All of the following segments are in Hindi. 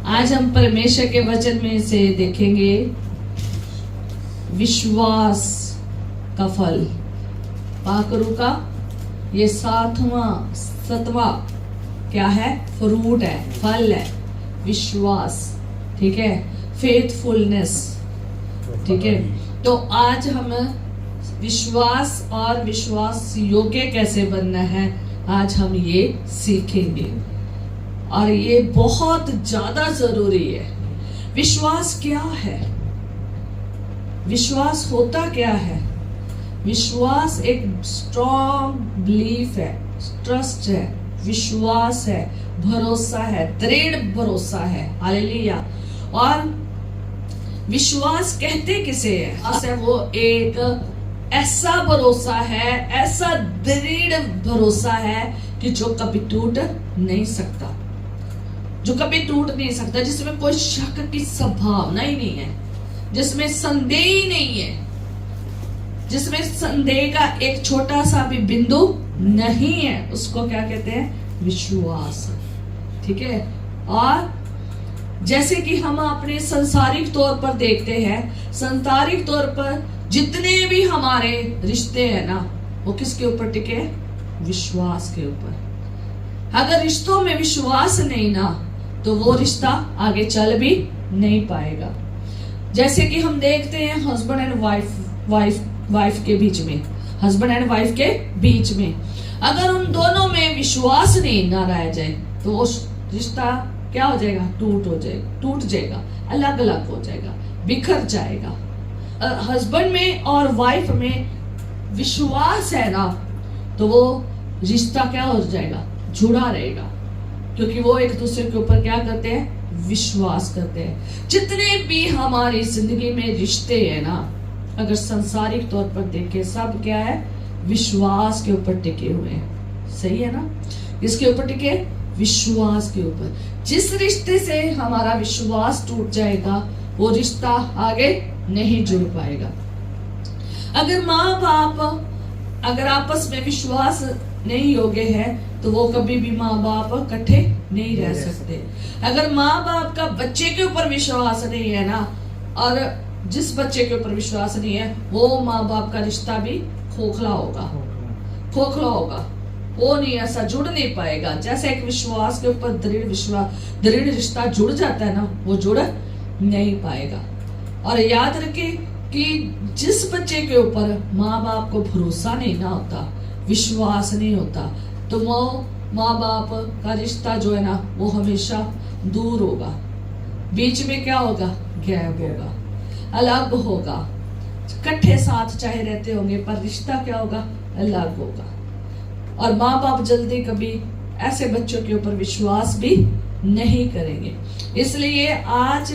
आज हम परमेश्वर के वचन में से देखेंगे विश्वास का फल। पाकरू का ये सतवा क्या है? फ्रूट है, फल है, विश्वास। ठीक है, फेथफुलनेस। ठीक है, तो आज हम विश्वास और विश्वास योग्य कैसे बनना है, आज हम ये सीखेंगे और ये बहुत ज्यादा जरूरी है। विश्वास क्या है? विश्वास होता क्या है? विश्वास एक स्ट्रॉन्ग बिलीफ है, ट्रस्ट है, विश्वास है, भरोसा है, दृढ़ भरोसा है। हालेलुया। और विश्वास कहते किसे है? वो एक ऐसा भरोसा है, ऐसा दृढ़ भरोसा है कि जो कभी टूट नहीं सकता, जो कभी टूट नहीं सकता, जिसमें कोई शक की संभावना ही नहीं है, जिसमें संदेह ही नहीं है, जिसमें संदेह का एक छोटा सा भी बिंदु नहीं है, उसको क्या कहते हैं? विश्वास। ठीक है। और जैसे कि हम अपने संसारिक तौर पर देखते हैं, संसारिक तौर पर जितने भी हमारे रिश्ते हैं ना, वो किसके ऊपर टिके? विश्वास के ऊपर। अगर रिश्तों में विश्वास नहीं ना, तो वो रिश्ता आगे चल भी नहीं पाएगा। जैसे कि हम देखते हैं हस्बैंड एंड वाइफ के बीच में, हस्बैंड एंड वाइफ के बीच में अगर उन दोनों में विश्वास नहीं ना रह जाए, तो वो रिश्ता क्या हो जाएगा? टूट जाएगा, अलग अलग हो जाएगा, बिखर जाएगा। हस्बैंड में और वाइफ में विश्वास है ना, तो वो रिश्ता क्या हो जाएगा? जुड़ा रहेगा, क्योंकि वो एक दूसरे के ऊपर क्या करते हैं? विश्वास करते हैं। जितने भी हमारी जिंदगी में रिश्ते हैं ना, अगर सांसारिक तौर पर देखें, सब क्या है? विश्वास के ऊपर टिके हुए हैं। सही है ना? इसके ऊपर टिके, विश्वास के ऊपर। जिस रिश्ते से हमारा विश्वास टूट जाएगा, वो रिश्ता आगे नहीं जुड़ पाएगा। अगर माँ बाप अगर आपस में विश्वास नहीं योग्य है, तो वो कभी भी माँ बाप इकट्ठे नहीं रह सकते। अगर माँ बाप का बच्चे के ऊपर विश्वास नहीं है ना, और जिस बच्चे के ऊपर विश्वास नहीं है, वो माँ बाप का रिश्ता भी खोखला होगा, वो नहीं, ऐसा जुड़ नहीं पाएगा। जैसे एक विश्वास के ऊपर दृढ़ रिश्ता जुड़ जाता है ना, वो जुड़ नहीं पाएगा। और याद रखें कि जिस बच्चे के ऊपर माँ बाप को भरोसा नहीं ना होता, विश्वास नहीं होता, तो वो माँ बाप का रिश्ता जो है ना, वो हमेशा दूर होगा। बीच में क्या होगा? गैप होगा, अलग होगा। इकट्ठे साथ चाहे रहते होंगे, पर रिश्ता क्या होगा? अलग होगा। और माँ बाप जल्दी कभी ऐसे बच्चों के ऊपर विश्वास भी नहीं करेंगे। इसलिए आज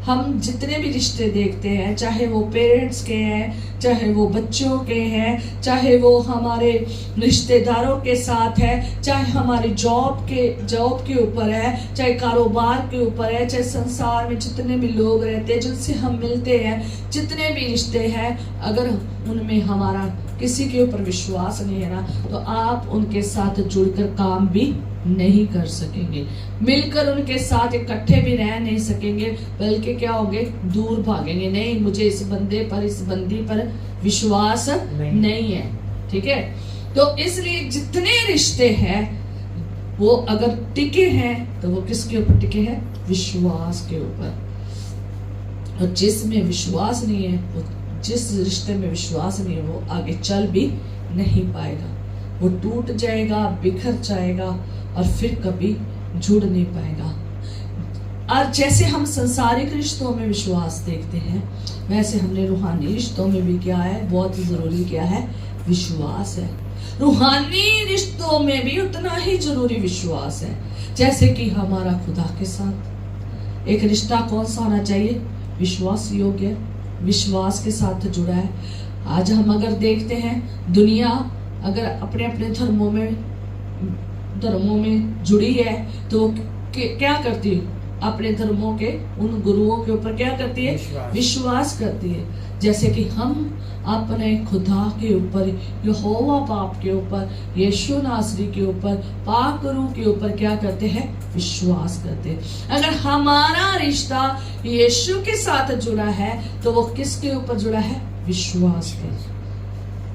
हम जितने भी रिश्ते देखते हैं, चाहे वो पेरेंट्स के हैं, चाहे वो बच्चों के हैं, चाहे वो हमारे रिश्तेदारों के साथ है, चाहे हमारे जॉब के ऊपर है, चाहे कारोबार के ऊपर है, चाहे संसार में जितने भी लोग रहते हैं, जिनसे हम मिलते हैं, जितने भी रिश्ते हैं, अगर उनमें हमारा किसी के ऊपर विश्वास नहीं है ना, तो आप उनके साथ जुड़कर काम भी नहीं कर सकेंगे, मिलकर उनके साथ इकट्ठे भी रह नहीं सकेंगे, बल्कि क्या होंगे? दूर भागेंगे। नहीं, मुझे इस बंदे पर, इस बंदी पर विश्वास नहीं है। ठीक है, तो इसलिए जितने रिश्ते हैं वो अगर टिके हैं, तो वो किसके ऊपर टिके हैं? विश्वास के ऊपर। और जिसमें विश्वास नहीं है, वो जिस रिश्ते में विश्वास नहीं है, वो आगे चल भी नहीं पाएगा, वो टूट जाएगा, बिखर जाएगा और फिर कभी जुड़ नहीं पाएगा। और जैसे हम संसारिक रिश्तों में विश्वास देखते हैं, वैसे हमने रूहानी रिश्तों में भी क्या है? बहुत ही जरूरी क्या है? विश्वास है। रूहानी रिश्तों में भी उतना ही जरूरी विश्वास है, जैसे कि हमारा खुदा के साथ एक रिश्ता कौन सा होना चाहिए? विश्वास योग्य, विश्वास के साथ जुड़ा है। आज हम अगर देखते हैं, दुनिया अगर अपने अपने धर्मों में जुड़ी है, तो क्या करती है? अपने धर्मों के उन गुरुओं के ऊपर क्या करती है? विश्वास करती है। जैसे कि हम अपने खुदा के ऊपर, यहोवा बाप के ऊपर, यीशु नासरी के ऊपर, पाक रूह के ऊपर क्या करते हैं? विश्वास करते हैं। अगर हमारा रिश्ता यीशु के साथ जुड़ा है तो वो किसके ऊपर जुड़ा है? विश्वास पे।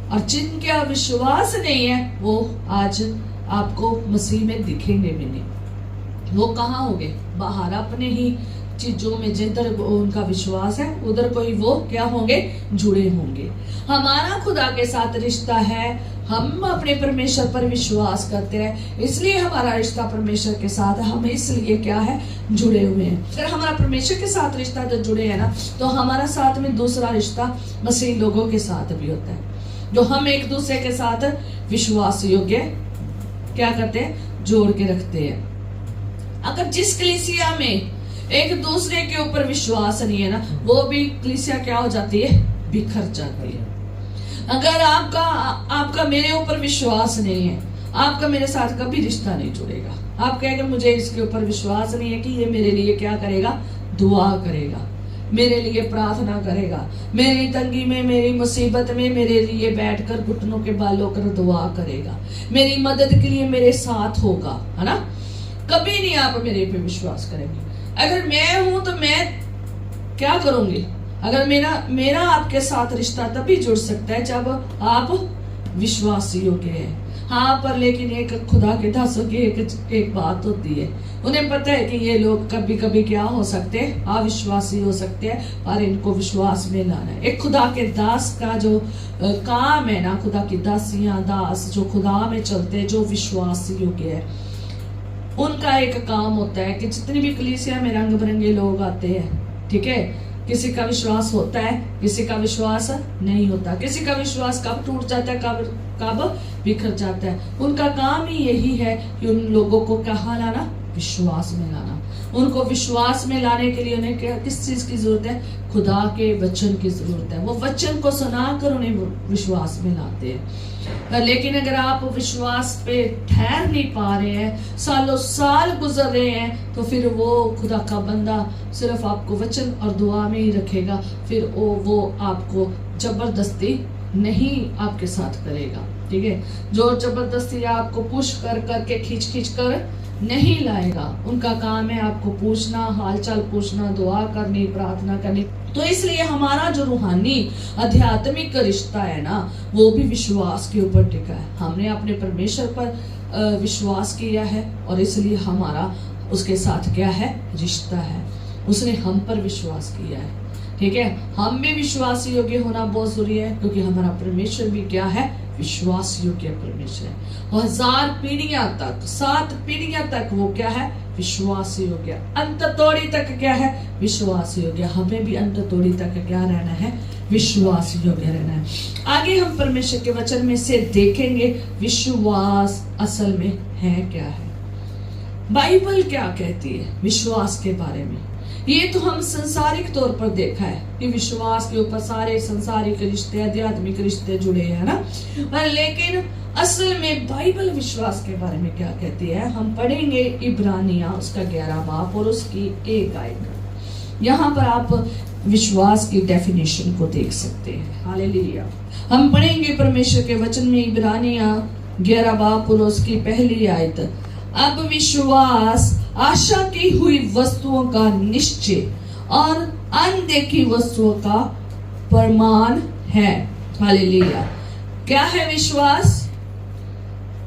और जिनका विश्वास नहीं है वो आज आपको मसीह में दिखेंगे भी नहीं। वो कहाँ होंगे? बाहर अपने ही चीजों में जिधर उनका विश्वास है उधर कोई वो क्या होंगे? जुड़े होंगे। हमारा खुदा के साथ रिश्ता है, हम अपने परमेश्वर पर विश्वास करते हैं, इसलिए हमारा रिश्ता परमेश्वर के साथ है। हम इसलिए क्या है? जुड़े हुए हैं। अगर हमारा परमेश्वर के साथ रिश्ता जो जुड़े है ना, तो हमारा साथ में दूसरा रिश्ता मसीह लोगों के साथ भी होता है, जो हम एक दूसरे के साथ विश्वास योग्य क्या करते हैं? जोड़ के रखते हैं। अगर जिस कलीसिया में एक दूसरे के ऊपर विश्वास नहीं है ना, वो भी कलीसिया क्या हो जाती है? बिखर जाती है। अगर आपका मेरे ऊपर विश्वास नहीं है, आपका मेरे साथ कभी रिश्ता नहीं जुड़ेगा। आप कहेंगे मुझे इसके ऊपर विश्वास नहीं है कि ये मेरे लिए क्या करेगा? दुआ करेगा, मेरे लिए प्रार्थना करेगा, मेरी तंगी में, मेरी मुसीबत में मेरे लिए बैठकर घुटनों के बाल होकर दुआ करेगा, मेरी मदद के लिए मेरे साथ होगा, है ना? कभी नहीं आप मेरे पे विश्वास करेंगे। अगर मैं हूं तो मैं क्या करूंगी? अगर मेरा आपके साथ रिश्ता तभी जुड़ सकता है जब आप विश्वास योग्य हैं। हाँ, पर लेकिन एक खुदा के दासों की एक बात होती है, उन्हें पता है कि ये लोग कभी कभी क्या हो सकते हैं? अविश्वासी हो सकते हैं, पर इनको विश्वास में लाना है। एक खुदा के दास का जो काम है ना, खुदा की दासियां दास जो खुदा में चलते हैं, जो विश्वास योग्य है, उनका एक काम होता है कि जितनी भी कलीसिया में रंग बिरंगे लोग आते हैं, ठीक है, किसी का विश्वास होता है, किसी का विश्वास नहीं होता, किसी का विश्वास कब टूट जाता है, कब बिखर जाता है। उनका काम ही यही है कि उन लोगों को कहाँ लाना? विश्वास में लाना। उनको विश्वास में लाने के लिए उन्हें क्या, किस चीज की जरूरत है? खुदा के वचन की जरूरत है। वो वचन को सुनाकर उन्हें विश्वास में लाते हैं। लेकिन अगर आप विश्वास पे ठहर नहीं पा रहे हैं, सालों साल गुजर रहे हैं, तो फिर वो खुदा का बंदा सिर्फ आपको वचन और दुआ में ही रखेगा, फिर वो आपको जबरदस्ती नहीं आपके साथ करेगा, ठीक है? जो जबरदस्ती आपको पुश कर करके खींच कर नहीं लाएगा। उनका काम है आपको पूछना, हालचाल पूछना, दुआ करनी, प्रार्थना करनी। तो इसलिए हमारा जो रूहानी आध्यात्मिक रिश्ता है ना, वो भी विश्वास के ऊपर टिका है। हमने अपने परमेश्वर पर विश्वास किया है और इसलिए हमारा उसके साथ क्या है? रिश्ता है। उसने हम पर विश्वास किया है, ठीक है? हम भी विश्वास योग्य होना बहुत जरूरी है, क्योंकि हमारा परमेश्वर भी क्या है? विश्वास योग्य परमेश्वर है। 1000 पीढ़ियां तक, 7 पीढ़ियां तक वो क्या है? विश्वास योग्य। अंत तोड़ी तक क्या है? विश्वास योग्य। हमें भी अंत तोड़ी तक क्या रहना है? विश्वास योग्य रहना है। आगे हम परमेश्वर के वचन में से देखेंगे विश्वास असल में है क्या है। बाइबल क्या कहती है विश्वास के बारे में? ये तो हम संसारिक तौर पर देखा है कि विश्वास के ऊपर सारे संसारिक रिश्ते, आध्यात्मिक रिश्ते जुड़े हैं ना, लेकिन असल में बाइबल विश्वास के बारे में क्या कहती है? हम पढ़ेंगे इब्रानिया उसका 11 बाब और उसकी 1 आयत। यहाँ पर आप विश्वास की डेफिनेशन को देख सकते हैं। हालेलुया। हम पढ़ेंगे परमेश्वर के वचन में इब्रानिया 11 बाब और उसकी 1 आयत। अब विश्वास आशा की हुई वस्तुओं का निश्चय और अनदेखी वस्तुओं का प्रमाण है। हालेलुया। क्या है विश्वास?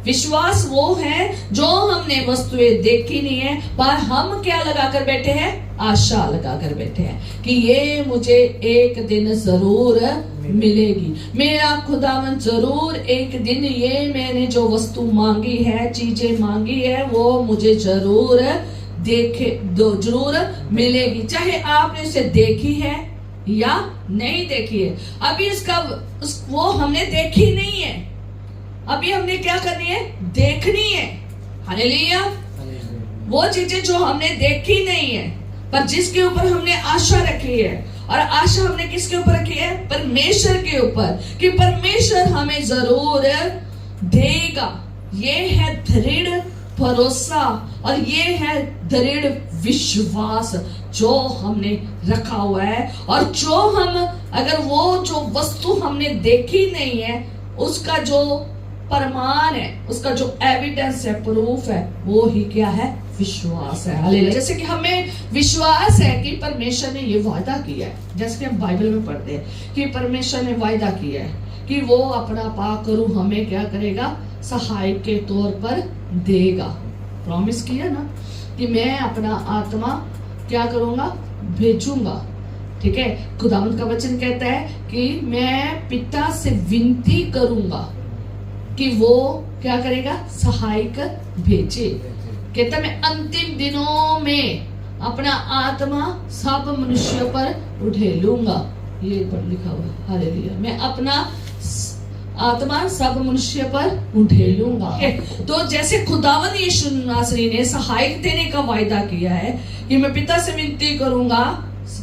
विश्वास वो है जो हमने वस्तुएं देखी नहीं है, पर हम क्या लगाकर बैठे हैं? आशा लगाकर बैठे हैं कि ये मुझे एक दिन जरूर मिलेगी। मेरा खुदावन जरूर एक दिन ये मैंने जो वस्तु मांगी है, चीजें मांगी है, वो मुझे जरूर जरूर मिलेगी। चाहे आपने उसे देखी है या नहीं देखी है। अभी वो हमने देखी नहीं है, अभी हमने क्या करनी है? देखनी है। हालेलुया। वो चीजें जो हमने देखी नहीं है, पर जिसके ऊपर हमने आशा रखी है, और आशा हमने किसके ऊपर रखी है? परमेश्वर के ऊपर, कि परमेश्वर हमें जरूर देगा। ये है दृढ़ भरोसा और ये है दृढ़ विश्वास जो हमने रखा हुआ है। और जो हम अगर वो जो वस्तु हमने देखी नहीं है उसका जो प्रमाण है, उसका जो एविडेंस है, प्रूफ है, वो ही क्या है? विश्वास है। हालेलुया। जैसे कि हमें विश्वास है कि परमेश्वर ने ये वायदा किया है, जैसे कि हम बाइबल में पढ़ते हैं कि परमेश्वर ने वायदा किया है कि वो अपना पाकरू हमें क्या करेगा? सहायक के तौर पर देगा। प्रॉमिस किया ना कि मैं अपना आत्मा क्या करूंगा? भेजूंगा। ठीक है, खुदावंद का वचन कहता है कि मैं पिता से विनती करूंगा कि वो क्या करेगा? सहायक भेजे। कहता मैं अंतिम दिनों में अपना आत्मा सब मनुष्यों पर उठेलूंगा। ये पर लिखा हुआ है। हालेलुया। मैं अपना आत्मा सब मनुष्य पर उठेलूंगा। तो जैसे खुदावंद यीशु नासरी ने सहायक देने का वायदा किया है कि मैं पिता से विनती करूंगा,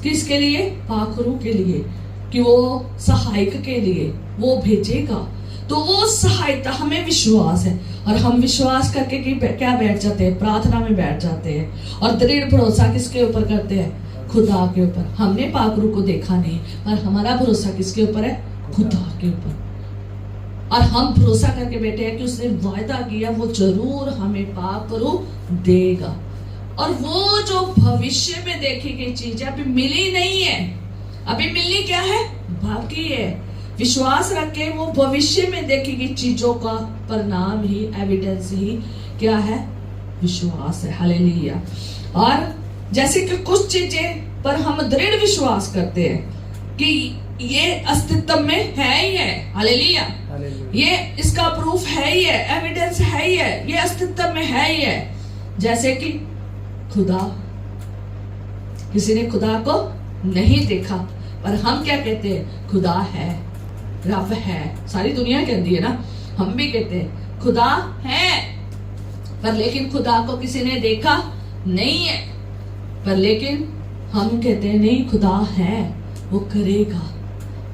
किसके लिए? पाखरू के लिए, कि वो सहायक के लिए वो भेजेगा। तो वो सहायता हमें विश्वास है और हम विश्वास करके क्या बैठ जाते हैं? प्रार्थना में बैठ जाते हैं। और दृढ़ भरोसा किसके ऊपर करते हैं? खुदा के ऊपर। हमने पाखरू को देखा नहीं, पर हमारा भरोसा किसके ऊपर है? खुदा के ऊपर। और हम भरोसा करके बैठे हैं कि उसने वायदा किया वो जरूर हमें पाखरू देगा। और वो जो भविष्य में देखी गई चीज अभी मिली नहीं है, अभी मिलनी क्या है? बाकी है। विश्वास रख के वो भविष्य में देखी गई चीजों का परिणाम ही, एविडेंस ही क्या है? विश्वास है। हालेलुया। और जैसे कि कुछ चीजें पर हम दृढ़ विश्वास करते हैं कि ये अस्तित्व में है ही है। हालेलुया। ये इसका प्रूफ है ही है, एविडेंस है ही है, ये अस्तित्व में है ही है। जैसे कि खुदा, किसी ने खुदा को नहीं देखा, पर हम क्या कहते हैं? खुदा है, रब है। सारी दुनिया कहती है ना, हम भी कहते हैं खुदा है, पर लेकिन खुदा को किसी ने देखा नहीं है। पर लेकिन हम कहते हैं नहीं, खुदा है, वो करेगा,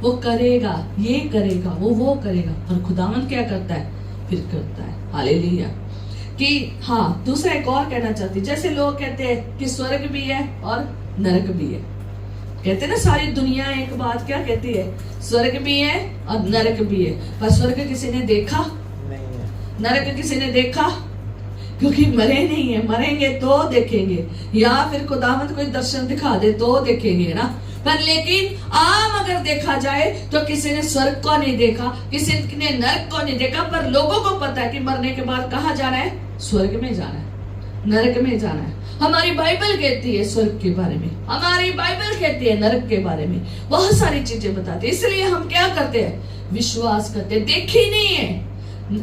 वो करेगा, ये करेगा, वो करेगा। और खुदावंद क्या करता है? फिर करता है। हालेलुया। कि हाँ, दूसरा एक और कहना चाहती हूँ। जैसे लोग कहते हैं कि स्वर्ग भी है और नरक भी है। कहते हैं ना, सारी दुनिया एक बात क्या कहती है? स्वर्ग भी है और नरक भी है। पर स्वर्ग किसी ने देखा नहीं है, नरक किसी ने देखा? क्योंकि मरे नहीं है। मरेंगे तो देखेंगे, या फिर खुदावंद कोई दर्शन दिखा दे तो देखेंगे ना। पर लेकिन आम अगर देखा जाए तो किसी ने स्वर्ग को नहीं देखा, किसी ने नरक को नहीं देखा। पर लोगों को पता है कि मरने के बाद कहाँ जाना है? स्वर्ग में जाना है, नरक में जाना है। हमारी बाइबल कहती है स्वर्ग के बारे में, हमारी बाइबल कहती है नरक के बारे में, बहुत सारी चीजें बताती है। इसलिए हम क्या करते हैं? विश्वास करते हैं। देखी नहीं है,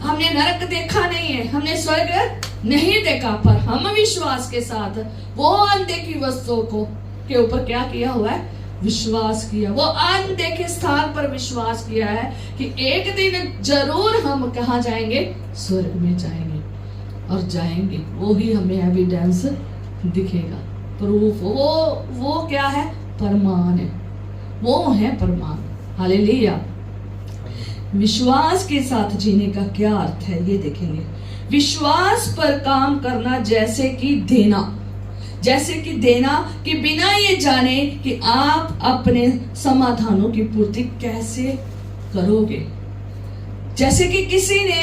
हमने नरक देखा नहीं है, हमने स्वर्ग नहीं देखा, पर हम विश्वास के साथ वो अनदेखी वस्तुओं को के ऊपर क्या किया हुआ है? विश्वास किया। वो अनदेखे स्थान पर विश्वास किया है कि एक दिन जरूर हम कहाँ जाएंगे? स्वर्ग में जाएंगे। और जाएंगे, वो ही हमें एविडेंस दिखेगा, प्रूफ। वो क्या है? प्रमाण है, वो है प्रमाण। हालेलुया। विश्वास के साथ जीने का क्या अर्थ है, ये देखेंगे। विश्वास पर काम करना जैसे कि देना, जैसे कि देना कि बिना ये जाने कि आप अपने समाधानों की पूर्ति कैसे करोगे। जैसे कि किसी ने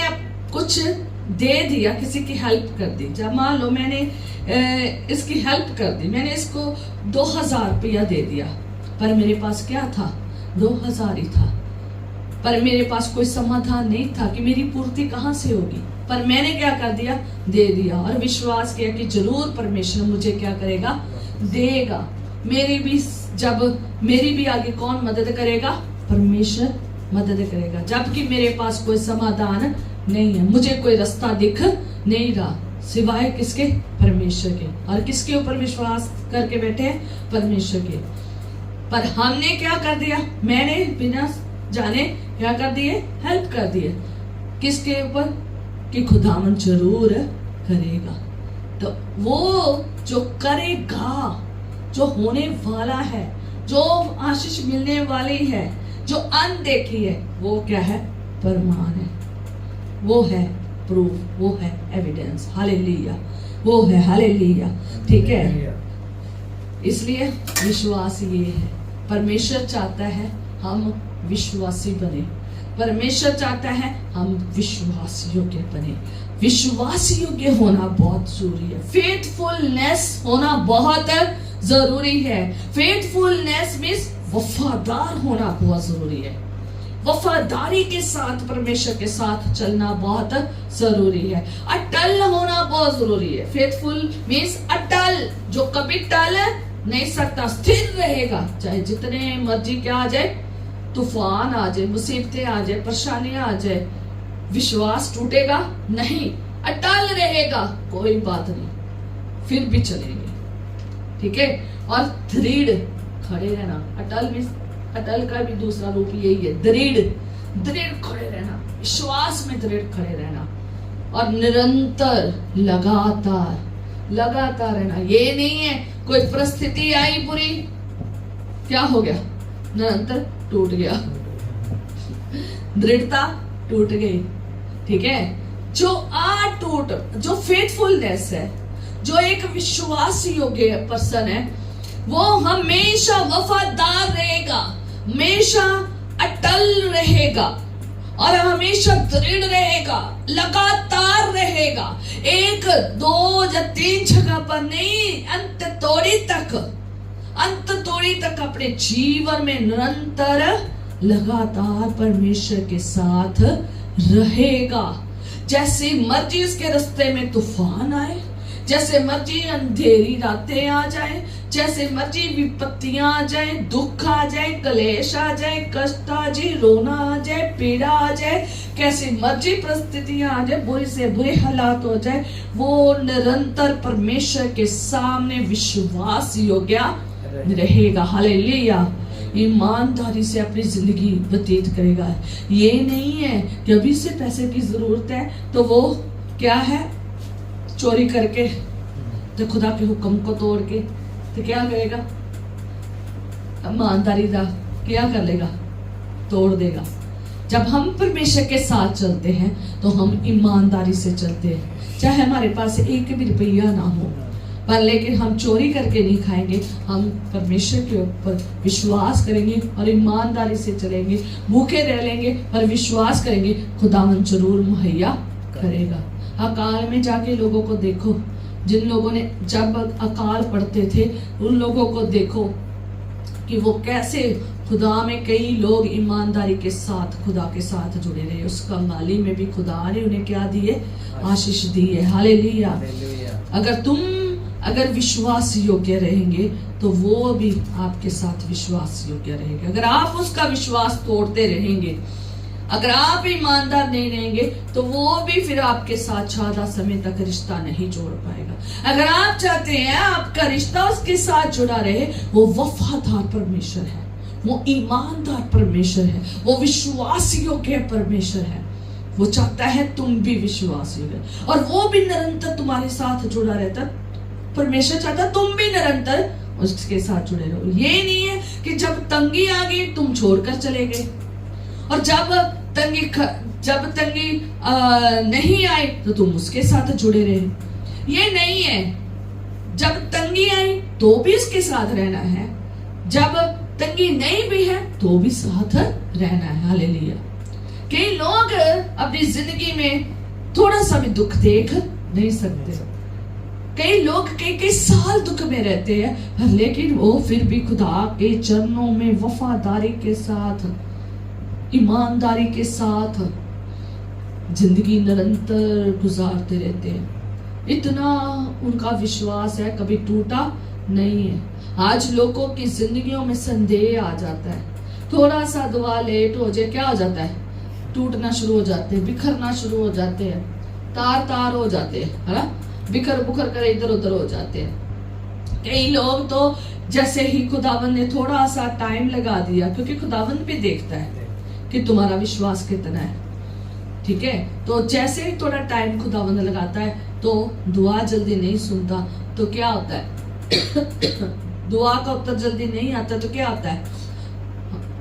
कुछ दे दिया, किसी की हेल्प कर दी। जब मान लो मैंने इसकी हेल्प कर दी, मैंने इसको 2000 रुपया दे दिया, पर मेरे पास क्या था? 2000 ही था। पर मेरे पास कोई समाधान नहीं था कि मेरी पूर्ति कहाँ से होगी। पर मैंने क्या कर दिया? दे दिया। और विश्वास किया कि जरूर परमेश्वर मुझे क्या करेगा? देगा। मेरी भी आगे कौन मदद करेगा? परमेश्वर मदद करेगा। जबकि मेरे पास कोई समाधान नहीं है, मुझे कोई रास्ता दिख नहीं रहा, सिवाय किसके? परमेश्वर के। और किसके ऊपर विश्वास करके बैठे हैं? परमेश्वर के। पर हमने क्या कर दिया? मैंने बिना जाने क्या कर दिए? हेल्प कर दिए। किसके ऊपर? कि खुदावंद जरूर करेगा। तो वो जो करेगा, जो होने वाला है, जो आशीष मिलने वाली है, जो अनदेखी है, वो क्या है? प्रमाण है, वो है प्रूफ, वो है एविडेंस। हालेलुया, वो है हालेलुया। ठीक है, इसलिए विश्वास ये है, परमेश्वर चाहता है हम विश्वासी बने, परमेश्वर चाहता है हम विश्वास योग्य बने। विश्वास योग्य होना बहुत जरूरी है, फेथफुलनेस होना बहुत जरूरी है। फेथफुलनेस मीन्स वफादार होना बहुत जरूरी है, वफादारी के साथ परमेश्वर के साथ चलना बहुत जरूरी है। अटल होना बहुत जरूरी है। फेथफुल मीन्स अटल, जो कभी टल नहीं सकता, स्थिर रहेगा, चाहे जितने मर्जी क्या आ जाए, तूफान आ जाए, मुसीबतें आ जाए, परेशानियां आ जाए, विश्वास टूटेगा नहीं, अटल रहेगा, कोई बात नहीं, फिर भी चलेंगे। ठीक है, और दृढ़ खड़े रहना। अटल मीन्स, अटल का भी दूसरा रूप यही है, दृढ़, दृढ़ खड़े रहना, विश्वास में दृढ़ खड़े रहना, और निरंतर लगातार लगातार रहना। ये नहीं है कोई परिस्थिति आई बुरी, क्या हो गया, निरंतर टूट गया, दृढ़ता टूट गई। ठीक है, जो फेथफुलनेस है, जो एक विश्वास योग्य पर्सन है, वो हमेशा वफादार रहेगा, हमेशा अटल रहेगा, और हमेशा दृढ़ रहेगा, लगातार रहेगा, एक दो या तीन जगह पर नहीं, अंत तोड़ी तक अपने जीवन में निरंतर लगातार परमेश्वर के साथ रहेगा। जैसे मर्जी इसके रास्ते में तूफान आए, जैसे मर्जी अंधेरी रातें आ जाए, जैसे मर्जी विपत्तियां आ जाए, दुख आ जाए, कलेश आ जाए, कष्ट आ जाए, रोना आ जाए, पीड़ा आ जाए, कैसी मर्जी परिस्थितियां आ जाए, बुरे से बुरे हालात हो जाए, वो निरंतर परमेश्वर के सामने विश्वास योग्य रहेगा। हालेलुया, ईमानदारी से अपनी जिंदगी व्यतीत करेगा। ये नहीं है कि अभी से पैसे की जरूरत है तो वो क्या है, चोरी करके, तो खुदा के हुक्म को तोड़ के, तो क्या करेगा, ईमानदारी का क्या कर लेगा, तोड़ देगा। जब हम परमेश्वर के साथ चलते हैं तो हम ईमानदारी से चलते हैं, चाहे हमारे पास एक भी रुपया ना हो, पर लेकिन हम चोरी करके नहीं खाएंगे, हम परमेश्वर के ऊपर विश्वास करेंगे और ईमानदारी से चलेंगे, भूखे रह लेंगे पर विश्वास करेंगे, खुदावन जरूर मुहैया करेगा। अकाल में जाके लोगों को देखो, जिन लोगों ने जब अकाल पड़ते थे उन लोगों को देखो कि वो कैसे खुदा में, कई लोग ईमानदारी के साथ खुदा के साथ जुड़े रहे। उस कंगाली में भी खुदा ने उन्हें क्या दिए, आशीष दी है। हालेलुया। अगर विश्वास योग्य रहेंगे तो वो भी आपके साथ विश्वास योग्य रहेगा। अगर आप उसका विश्वास तोड़ते रहेंगे, अगर आप ईमानदार नहीं रहेंगे तो वो भी फिर आपके साथ ज्यादा समय तक रिश्ता नहीं जोड़ पाएगा। अगर आप चाहते हैं आपका रिश्ता उसके साथ जुड़ा रहे, वो वफादार परमेश्वर है, वो ईमानदार परमेश्वर है, वो विश्वास योग्य परमेश्वर है। वो चाहता है तुम भी विश्वास योग्य, और वो भी निरंतर तुम्हारे साथ जुड़ा रहता। परमेश्वर चाहता तुम भी निरंतर उसके साथ जुड़े रहो। ये नहीं है कि जब तंगी आ गई तुम छोड़कर चले गए, और जब तंगी नहीं आई तो तुम उसके साथ जुड़े रहे। ये नहीं है, जब तंगी आई तो भी उसके साथ रहना है, जब तंगी नहीं भी है तो भी साथ रहना है। हालेलुया। कई लोग अपनी जिंदगी में थोड़ा सा भी दुख देख नहीं सकते, कई लोग कई साल दुख में रहते हैं, लेकिन वो फिर भी खुदा के चरणों में वफादारी के साथ, ईमानदारी के साथ जिंदगी निरंतर गुजारते रहते हैं। इतना उनका विश्वास है, कभी टूटा नहीं है। आज लोगों की जिंदगियों में संदेह आ जाता है, थोड़ा सा दुआ लेट हो जाए क्या हो जाता है, टूटना शुरू हो जाते हैं, बिखरना शुरू हो जाते हैं, तार हो जाते हैं, है ना, बिखर बुखर कर इधर उधर हो जाते हैं। कई लोग तो जैसे ही खुदावंद ने थोड़ा सा टाइम लगा दिया, क्योंकि खुदावंद भी देखता है कि तुम्हारा विश्वास कितना है। ठीक है, तो जैसे ही थोड़ा टाइम खुदावंद लगाता है तो दुआ जल्दी नहीं सुनता तो क्या होता है दुआ का उत्तर जल्दी नहीं आता तो क्या आता है,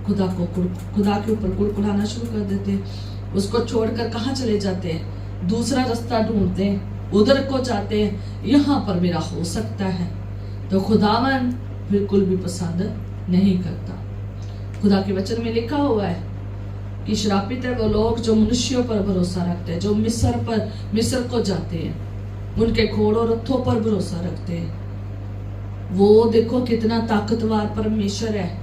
खुदा के ऊपर कुड़कुड़ाना शुरू कर देते हैं, उसको छोड़कर कहाँ चले जाते हैं, दूसरा रास्ता ढूंढते हैं, उधर को जाते हैं, यहाँ पर मेरा हो सकता है, तो खुदावन बिल्कुल भी पसंद नहीं करता। खुदा के वचन में लिखा हुआ है कि श्रापित है वो लोग जो मनुष्यों पर भरोसा रखते हैं, जो मिस्र को जाते हैं, उनके घोड़ों रथों पर भरोसा रखते हैं। वो देखो कितना ताकतवर परमेश्वर है,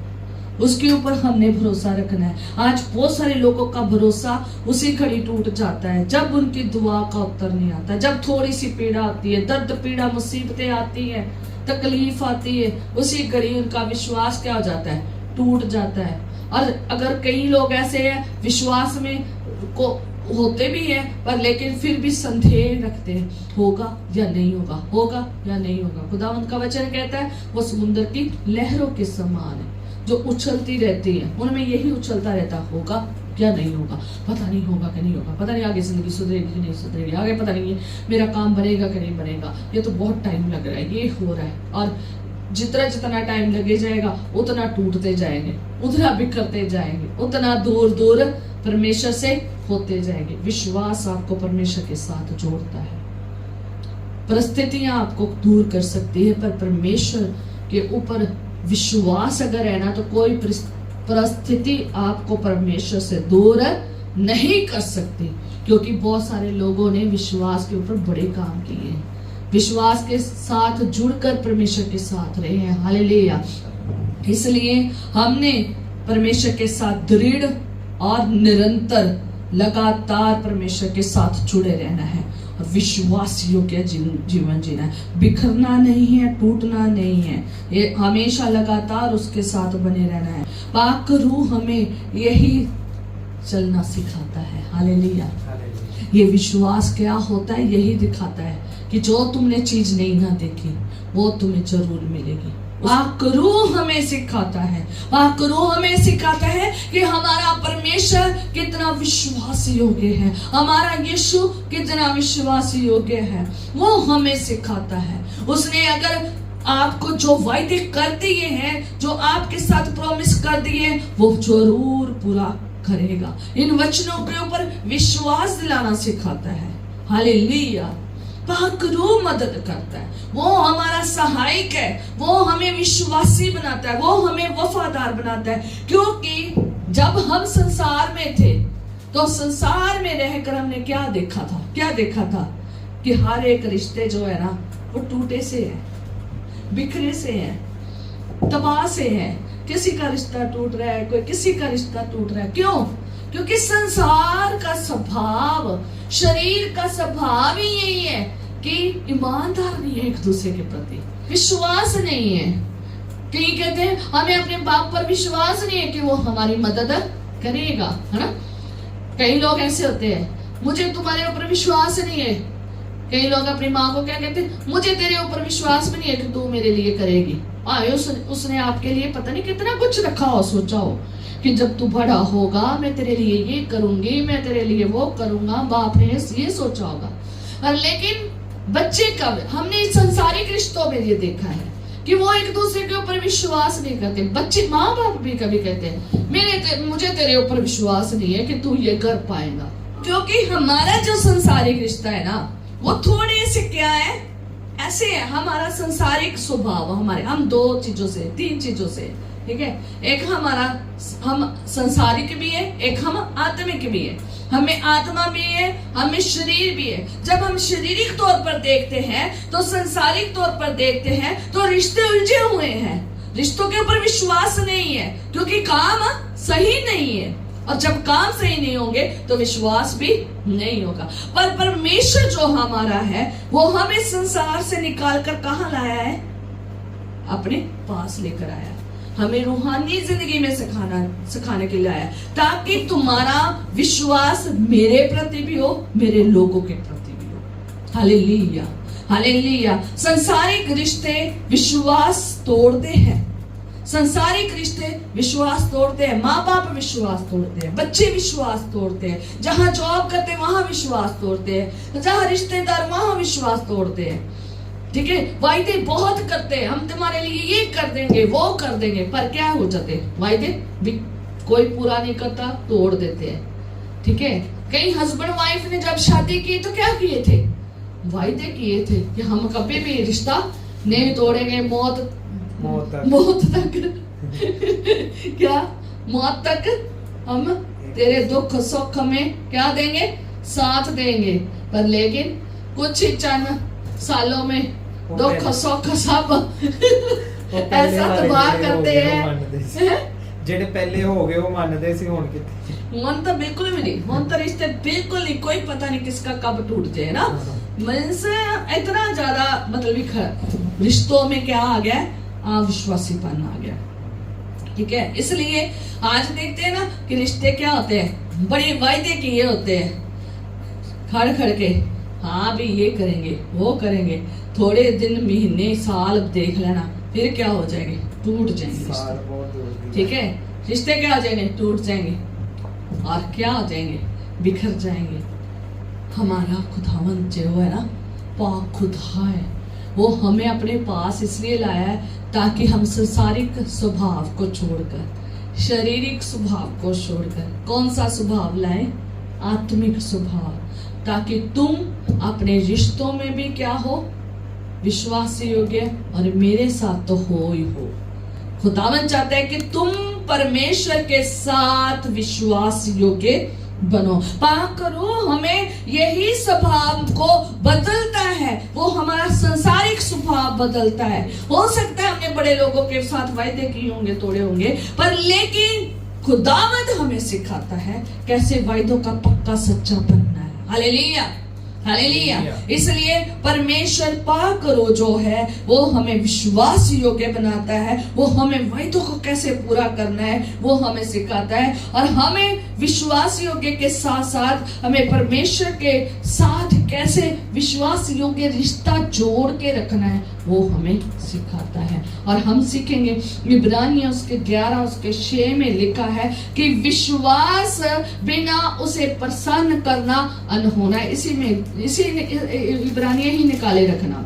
उसके ऊपर हमने भरोसा रखना है। आज बहुत सारे लोगों का भरोसा उसी घड़ी टूट जाता है जब उनकी दुआ का उत्तर नहीं आता, जब थोड़ी सी पीड़ा आती है, दर्द पीड़ा मुसीबतें आती है, तकलीफ आती है, उसी घड़ी उनका विश्वास क्या हो जाता है, टूट जाता है। और अगर कई लोग ऐसे हैं विश्वास में को होते भी हैं पर लेकिन फिर भी संदेह रखते हैं, होगा या नहीं होगा, होगा या नहीं होगा। खुदावंद का वचन कहता है वो समुद्र की लहरों के समान है जो उछलती रहती है, उनमें यही उछलता रहता, होगा क्या नहीं होगा, पता नहीं होगा कि नहीं होगा, पता नहीं आगे जिंदगी सुधरेगी कि नहीं सुधरेगी, आगे पता नहीं मेरा काम बनेगा कि नहीं बनेगा, ये तो बहुत टाइम लग रहा है, ये हो रहा है। और जितना जितना टाइम लगे जाएगा उतना टूटते जाएंगे, उतना बिखरते जाएंगे, उतना दूर दूर परमेश्वर से होते जाएंगे। विश्वास आपको परमेश्वर के साथ जोड़ता है। परिस्थितियां आपको दूर कर सकती है पर परमेश्वर के ऊपर विश्वास अगर है ना तो कोई परिस्थिति आपको परमेश्वर से दूर नहीं कर सकती, क्योंकि बहुत सारे लोगों ने विश्वास के ऊपर बड़े काम किए हैं, विश्वास के साथ जुड़कर परमेश्वर के साथ रहे हैं। हालेलुया। इसलिए हमने परमेश्वर के साथ दृढ़ और निरंतर लगातार परमेश्वर के साथ जुड़े रहना है और विश्वास योग्य जीवन जीना है। बिखरना नहीं है, टूटना नहीं है, ये हमेशा लगातार उसके साथ बने रहना है। पाक रूह हमें यही चलना सिखाता है। हालेलुया। ये विश्वास क्या होता है, यही दिखाता है कि जो तुमने चीज नहीं ना देखी वो तुम्हें जरूर मिलेगी। पाक रूह हमें सिखाता है, पाक रूह हमें सिखाता है कि हमारा परमेश्वर कितना विश्वास योग्य है, हमारा यीशु कितना विश्वास योग्य है, वो हमें सिखाता है। उसने अगर आपको जो वायदे कर दिए हैं, जो आपके साथ प्रॉमिस कर दिए, वो जरूर पूरा करेगा। इन वचनों के ऊपर विश्वास दिलाना सिखाता है। हालेलुया। पाक रूह मदद करता है, वो हमारा सहायक है, वो हमें विश्वासी बनाता है, वो हमें वफादार बनाता है। क्योंकि जब हम संसार में थे तो संसार में रहकर हमने क्या देखा था कि हर एक रिश्ते जो है ना वो टूटे से है, बिखरे से है, तबाह से है। किसी का रिश्ता टूट रहा है, कोई किसी का रिश्ता टूट रहा है। क्यों? क्योंकि संसार का स्वभाव, शरीर का स्वभाव ही यही है कि ईमानदार नहीं है एक दूसरे के प्रति, विश्वास नहीं है। कई कहते हैं हमें अपने बाप पर विश्वास नहीं है कि वो हमारी मदद करेगा, है ना। कई लोग ऐसे होते हैं, मुझे तुम्हारे ऊपर विश्वास नहीं है। कई लोग अपनी माँ को क्या कहते हैं, मुझे तेरे ऊपर विश्वास भी नहीं है कि तू मेरे लिए करेगी। उसने आपके लिए पता नहीं कितना कुछ रखा हो, सोचा हो कि जब तू बड़ा होगा मैं तेरे लिए ये करूंगी, मैं तेरे लिए वो करूंगा। बाप ने ये सोचा होगा। और लेकिन बच्चे कब, हमने संसारिक रिश्तों में ये देखा है कि वो एक दूसरे के ऊपर विश्वास नहीं करते। बच्चे, माँ बाप भी कभी कहते हैं मुझे तेरे ऊपर विश्वास नहीं है कि तू ये कर पाएगा। क्योंकि हमारा जो संसारिक रिश्ता है ना वो थोड़े से क्या है, ऐसे है हमारा संसारिक स्वभाव। हम दो चीजों से, तीन चीजों से, ठीक है। एक हम संसारिक भी है, एक हम आत्मिक भी है। हमें आत्मा भी है, हमें शरीर भी है। जब हम शारीरिक तौर पर देखते हैं तो संसारिक तौर पर देखते हैं तो रिश्ते उलझे हुए हैं, रिश्तों के ऊपर विश्वास नहीं है क्योंकि काम सही नहीं है। और जब काम सही नहीं होंगे तो विश्वास भी नहीं होगा। पर परमेश्वर जो हमारा है वो हमें संसार से निकाल कर कहां लाया है, अपने पास लेकर आया, हमें रूहानी जिंदगी में सिखाने के लिए आया, ताकि तुम्हारा विश्वास मेरे प्रति भी हो, मेरे लोगों के प्रति भी हो। Hallelujah, hallelujah. संसारिक रिश्ते विश्वास तोड़ते हैं, संसारिक रिश्ते विश्वास तोड़ते हैं। माँ बाप विश्वास तोड़ते हैं, बच्चे विश्वास तोड़ते हैं, जहां जॉब करते हैं वहां विश्वास तोड़ते हैं, जहां रिश्तेदार वहां विश्वास तोड़ते हैं, ठीक है। वायदे बहुत करते हैं, हम तुम्हारे लिए ये कर देंगे, वो कर देंगे, पर क्या हो जाते हैं वायदे भी कोई पूरा नहीं करता, तोड़ देते हैं, ठीक है। कई हस्बैंड वाइफ ने जब शादी की तो क्या किए थे, वायदे किए थे कि हम कभी भी रिश्ता नहीं तोड़ेंगे, मौत तक क्या मौत तक हम तेरे दुख सुख में क्या देंगे, साथ देंगे। पर लेकिन कुछ ही चंद सालों में दुख सुख सब ऐसा तबाह करते हैं। ਜਿਹੜੇ ਪਹਿਲੇ ਹੋ ਗਏ ਉਹ ਮੰਨਦੇ ਸੀ, ਹੁਣ ਕਿੱਥੇ, मन तो बिल्कुल भी नहीं, मन तो रिश्ते बिल्कुल नहीं, कोई पता नहीं किसका कब टूट जाए ना। मन से इतना ज्यादा मतलब रिश्तों में क्या आ गया, अविश्वासीपन आ गया। ठीक है, इसलिए आज देखते हैं ना कि रिश्ते क्या होते हैं, बड़े वायदे किए होते हैं खड़ खड़ के, हाँ भी ये करेंगे वो करेंगे, थोड़े दिन महीने साल देख लेना, फिर क्या हो जाएंगे, टूट जाएंगे रिश्ते। ठीक है, रिश्ते क्या हो जाएंगे, टूट जाएंगे और क्या हो जाएंगे, बिखर जाएंगे। हमारा खुदावन जो है ना, पाक खुदा है, वो हमें अपने पास इसलिए लाया है ताकि हम सांसारिक स्वभाव को छोड़कर, शारीरिक स्वभाव को छोड़कर कौन सा स्वभाव लाए, आत्मिक स्वभाव, ताकि तुम अपने रिश्तों में भी क्या हो, विश्वास योग्य, और मेरे साथ तो हो ही हो। खुदावन चाहता है कि तुम परमेश्वर के साथ विश्वास योग्य बनो। पाप करो, हमें यही स्वभाव को बदलता है, वो हमारा संसारिक स्वभाव बदलता है। हो सकता है हमने बड़े लोगों के साथ वायदे किए होंगे, तोड़े होंगे, पर लेकिन खुदावंद हमें सिखाता है कैसे वायदों का पक्का सच्चा बनना है। Hallelujah, hallelujah. इसलिए परमेश्वर पाक रो जो है वो हमें विश्वास योग्य बनाता है, वो हमें वायदों को कैसे पूरा करना है वो हमें सिखाता है, और हमें विश्वास योग्य के साथ साथ हमें परमेश्वर के साथ कैसे विश्वास योग्य रिश्ता जोड़ के रखना है वो हमें सिखाता है। और हम सीखेंगे इब्रानियों उसके 11 उसके 6 में लिखा है कि विश्वास बिना उसे प्रसन्न करना अनहोना है। इसी इब्रानियां ही निकाले रखना।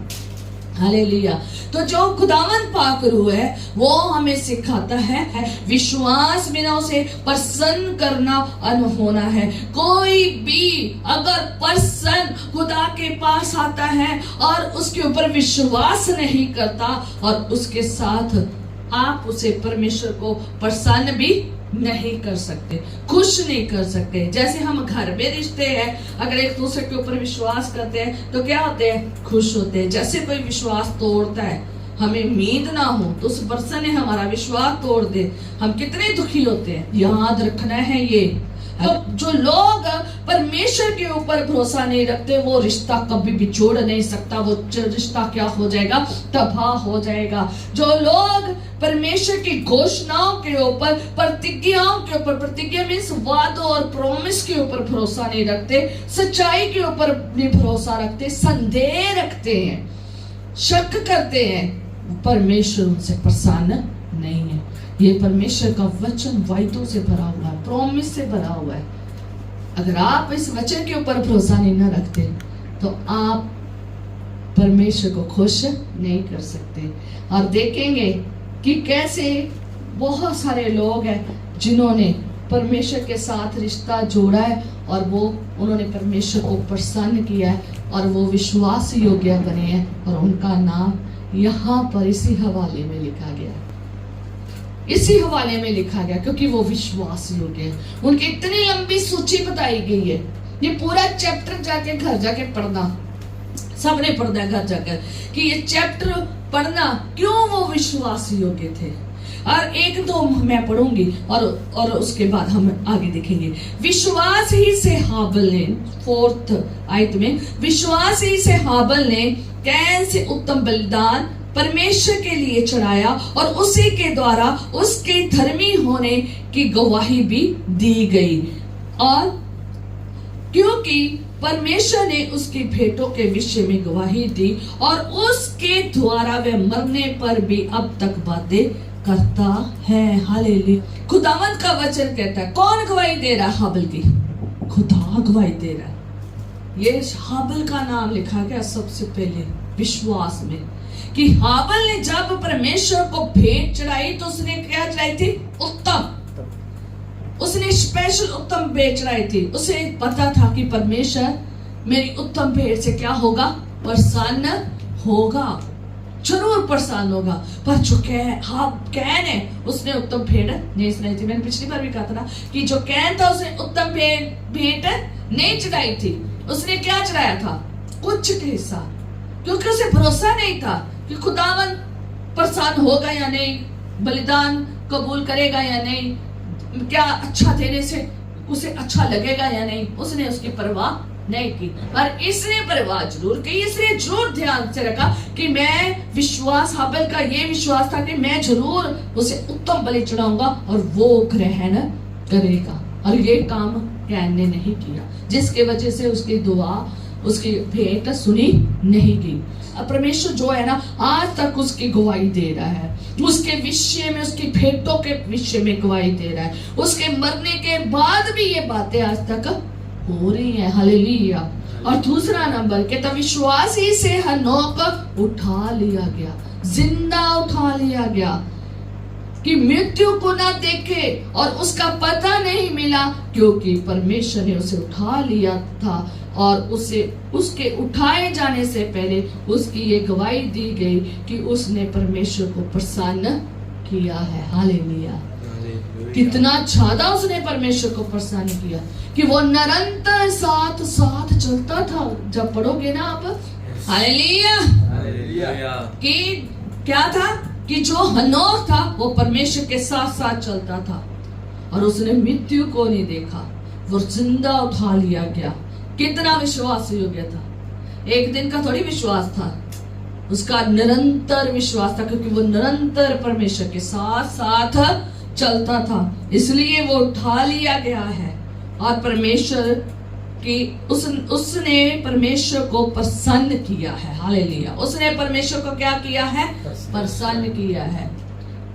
हालेलुया। तो जो खुदावन पाक रूह है वो हमें सिखाता है विश्वास बिना उसे प्रसन्न करना अनहोना है। कोई भी अगर पर्सन खुदा के पास आता है और उसके ऊपर विश्वास नहीं करता और उसके साथ आप उसे परमेश्वर को प्रसन्न भी नहीं कर सकते, खुश नहीं कर सकते। जैसे हम घर में रिश्ते हैं, अगर एक दूसरे के ऊपर विश्वास करते हैं तो क्या होते हैं, खुश होते हैं। जैसे कोई विश्वास तोड़ता है, हमें उम्मीद ना हो तो उस पर्सन ने हमारा विश्वास तोड़ दे, हम कितने दुखी होते हैं। याद रखना है ये, तो जो लोग परमेश्वर के ऊपर भरोसा नहीं रखते वो रिश्ता कभी भी जोड़ नहीं सकता, वो रिश्ता क्या हो जाएगा, तबाह हो जाएगा। जो लोग परमेश्वर की घोषणाओं के ऊपर, प्रतिज्ञाओं के ऊपर, प्रतिज्ञा मीन्स वादों और प्रॉमिस के ऊपर भरोसा नहीं रखते, सच्चाई के ऊपर नहीं भरोसा रखते, संदेह रखते हैं, शक करते हैं, परमेश्वर उनसे प्रसन्न नहीं है। ये परमेश्वर का वचन वायदों से भरा हुआ है, प्रॉमिस से भरा हुआ है। अगर आप इस वचन के ऊपर भरोसा नहीं न रखते तो आप परमेश्वर को खुश नहीं कर सकते। और देखेंगे कि कैसे बहुत सारे लोग हैं जिन्होंने परमेश्वर के साथ रिश्ता जोड़ा है और वो उन्होंने परमेश्वर को प्रसन्न किया है और वो विश्वास योग्य बने हैं, और उनका नाम यहाँ पर इसी हवाले में लिखा गया है, इसी हवाले में लिखा गया, क्योंकि वो विश्वास योग्य है। उनकी इतनी लंबी सूची बताई गई है, ये पूरा चैप्टर जाके घर जाके पढ़ना, सबने पढ़ना है घर जाकर कि ये चैप्टर पढ़ना क्यों वो विश्वास योग्य थे। और एक दो मैं पढ़ूंगी और उसके बाद हम आगे देखेंगे। विश्वास ही से हाबिल ने, 4th आयत में, विश्वास ही से हाबिल ने कैन से उत्तम बलिदान परमेश्वर के लिए चढ़ाया और उसी के द्वारा उसके धर्मी होने की गवाही भी दी गई, और क्योंकि परमेश्वर ने उसकी भेंटों के विषय में गवाही दी और उसके द्वारा वह मरने पर भी अब तक बातें करता है। हालेलुया। खुदावंद का वचन कहता है, कौन गवाही दे रहा है, हाबिल की, खुदा गवाही दे रहा है। ये हाबिल का नाम लिखा गया सबसे पहले विश्वास में, कि हाबिल ने जब परमेश्वर को भेंट चढ़ाई तो उसने क्या चढ़ाई थी, उत्तम। उसने स्पेशल उत्तम भेंट चढ़ाई थी। उसे पता था कि परमेश्वर मेरी उत्तम भेंट से क्या होगा, प्रसन्न होगा, जरूर प्रसन्न होगा। पर जो कैन है उसने उत्तम भेंट नहीं चढ़ाई थी। मैंने पिछली बार भी कहा था ना कि जो कैन था उसने उत्तम भेंट नहीं चढ़ाई थी। उसने क्या चढ़ाया था, कुछ के हिस्सा, क्योंकि उसे भरोसा नहीं था कि खुदावन प्रसन्न होगा या नहीं, बलिदान कबूल करेगा या नहीं, क्या अच्छा देने से उसे अच्छा लगेगा या नहीं। उसने उसकी परवाह नहीं की, पर इसने परवाह जरूर की। इसने जरूर ध्यान से रखा कि मैं विश्वास, हाबिल का ये विश्वास था कि मैं जरूर उसे उत्तम बलि चढ़ाऊंगा और वो ग्रहण करेगा। और ये काम कैन ने नहीं किया, जिसके वजह से उसकी दुआ, उसकी भेंट सुनी नहीं गई। अब परमेश्वर जो है ना, आज तक उसकी गवाही दे रहा है, उसके विषय में, उसकी भेंटों के विषय में गवाही दे रहा है। उसके मरने के बाद भी ये बातें आज तक हो रही है। हालेलुया। और दूसरा नंबर के तो विश्वास ही से हनोक उठा लिया गया, जिंदा उठा लिया गया, कि मृत्यु को ना देखे और उसका पता नहीं मिला, क्योंकि परमेश्वर ने उसे उठा लिया था। और उसे, उसके उठाए जाने से पहले उसकी ये गवाही दी गई कि उसने परमेश्वर को प्रसन्न किया है। हालेलुया। कितना ज्यादा उसने परमेश्वर को प्रसन्न किया कि वो निरंतर साथ साथ चलता था। जब पढ़ोगे ना आप, हालेलुया, कि क्या था कि जो हनोक था वो परमेश्वर के साथ साथ चलता था और उसने मृत्यु को नहीं देखा, वो जिंदा उठा लिया गया। कितना विश्वास योग्य था, एक दिन का थोड़ी विश्वास था, उसका निरंतर विश्वास था, क्योंकि वो निरंतर परमेश्वर के साथ साथ चलता था, इसलिए वो उठा लिया गया है। और परमेश्वर की उसने परमेश्वर को प्रसन्न किया है। हालेलुया। उसने परमेश्वर को क्या किया है, प्रसन्न किया है,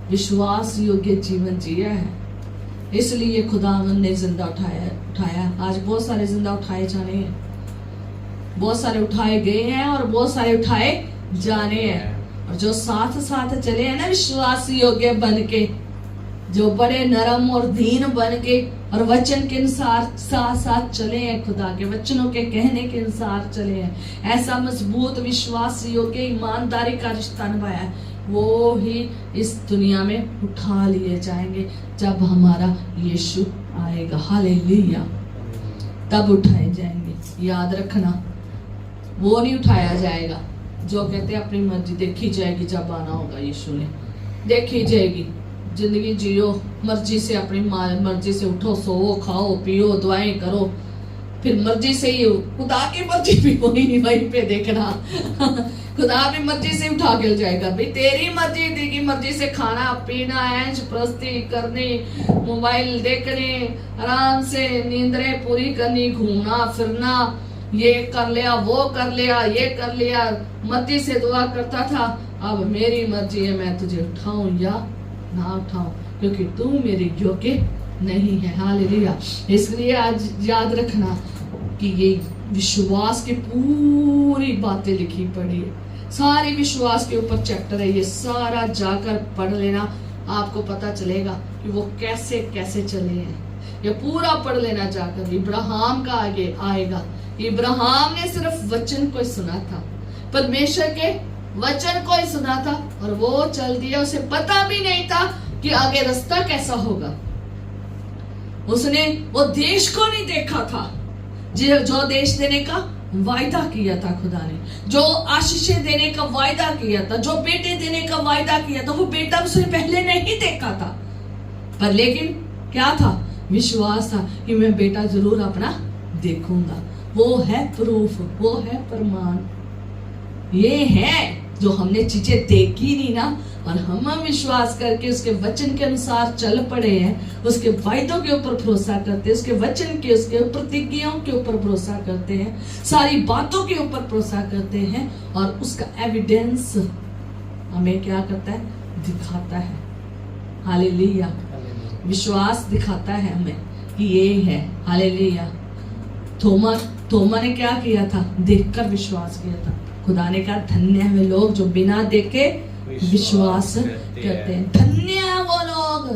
विश्वास योग्य जीवन जिया है, इसलिए खुदावन ने जिंदा उठाया। आज बहुत सारे जिंदा उठाए जाने हैं, बहुत सारे उठाए गए हैं और बहुत सारे उठाए जाने हैं। और जो साथ साथ चले हैं ना विश्वास योग्य बन के, जो बड़े नरम और दीन बन के और वचन के अनुसार साथ साथ चले हैं, खुदा के वचनों के कहने के अनुसार चले हैं, ऐसा मजबूत विश्वास योग्य ईमानदारी का रिश्ता निभाया है, वो ही इस दुनिया में उठा लिए जाएंगे जब हमारा यीशु आएगा। हालेलुया। तब उठाए जाएंगे। याद रखना, वो नहीं उठाया जाएगा जो कहते हैं अपनी मर्जी देखी जाएगी, जब आना होगा यीशु ने, देखी जाएगी। जिंदगी जियो मर्जी से, अपनी मर्जी से उठो, सोओ, खाओ, पियो, दुआएं करो, फिर मर्जी से ही, खुदा की मर्जी भी वहीं पे देखना खुदा भी मर्जी से उठा के जाएगा, भाई तेरी मर्जी, तेरी मर्जी से खाना पीना, ऐश प्रस्ती करनी, मोबाइल देखने, आराम से नींदरें पूरी करनी, घूमना फिरना, ये कर लिया, वो कर लिया, ये कर लिया, मर्जी से दुआ करता था। अब मेरी मर्जी है, मैं तुझे उठाऊं या ना उठाऊं, क्योंकि तू मेरे योग्य नहीं है। हालेलुया। इसलिए आज याद रखना कि ये विश्वास की पूरी बातें लिखी पड़ी है, सारी विश्वास के ऊपर चैप्टर है, ये सारा जाकर पढ़ लेना, आपको पता चलेगा कि वो कैसे कैसे चले हैं। ये पूरा पढ़ लेना जाकर। इब्राहिम का आगे आएगा। इब्राहिम ने सिर्फ वचन को सुना था, परमेश्वर के वचन को ही सुना था और वो चल दिया। उसे पता भी नहीं था कि आगे रास्ता कैसा होगा। उसने वो देश को नहीं देखा था, जो देश देने का वायदा किया था खुदा ने, जो आशीषें देने का वायदा किया था, जो बेटे देने का वायदा किया था, वो बेटा उसने पहले नहीं देखा था। पर लेकिन क्या था, विश्वास था कि मैं बेटा जरूर अपना देखूंगा। वो है प्रूफ, वो है प्रमाण, ये है जो हमने चीजें देखी नहीं ना, और हम विश्वास करके उसके वचन के अनुसार चल पड़े हैं, उसके वायदों के ऊपर भरोसा करते हैं, उसके वचन के, उसके प्रतिज्ञाओं के ऊपर भरोसा करते हैं, सारी बातों के ऊपर भरोसा करते हैं, और उसका एविडेंस हमें क्या करता है, दिखाता है। हालेलुया। विश्वास दिखाता है हमें कि ये है। हालेलुया। थोमा ने क्या किया था, देखकर विश्वास किया था। खुदा ने कहा धन्य है वे लोग जो बिना देखे विश्वास करते हैं। धन्य है वो लोग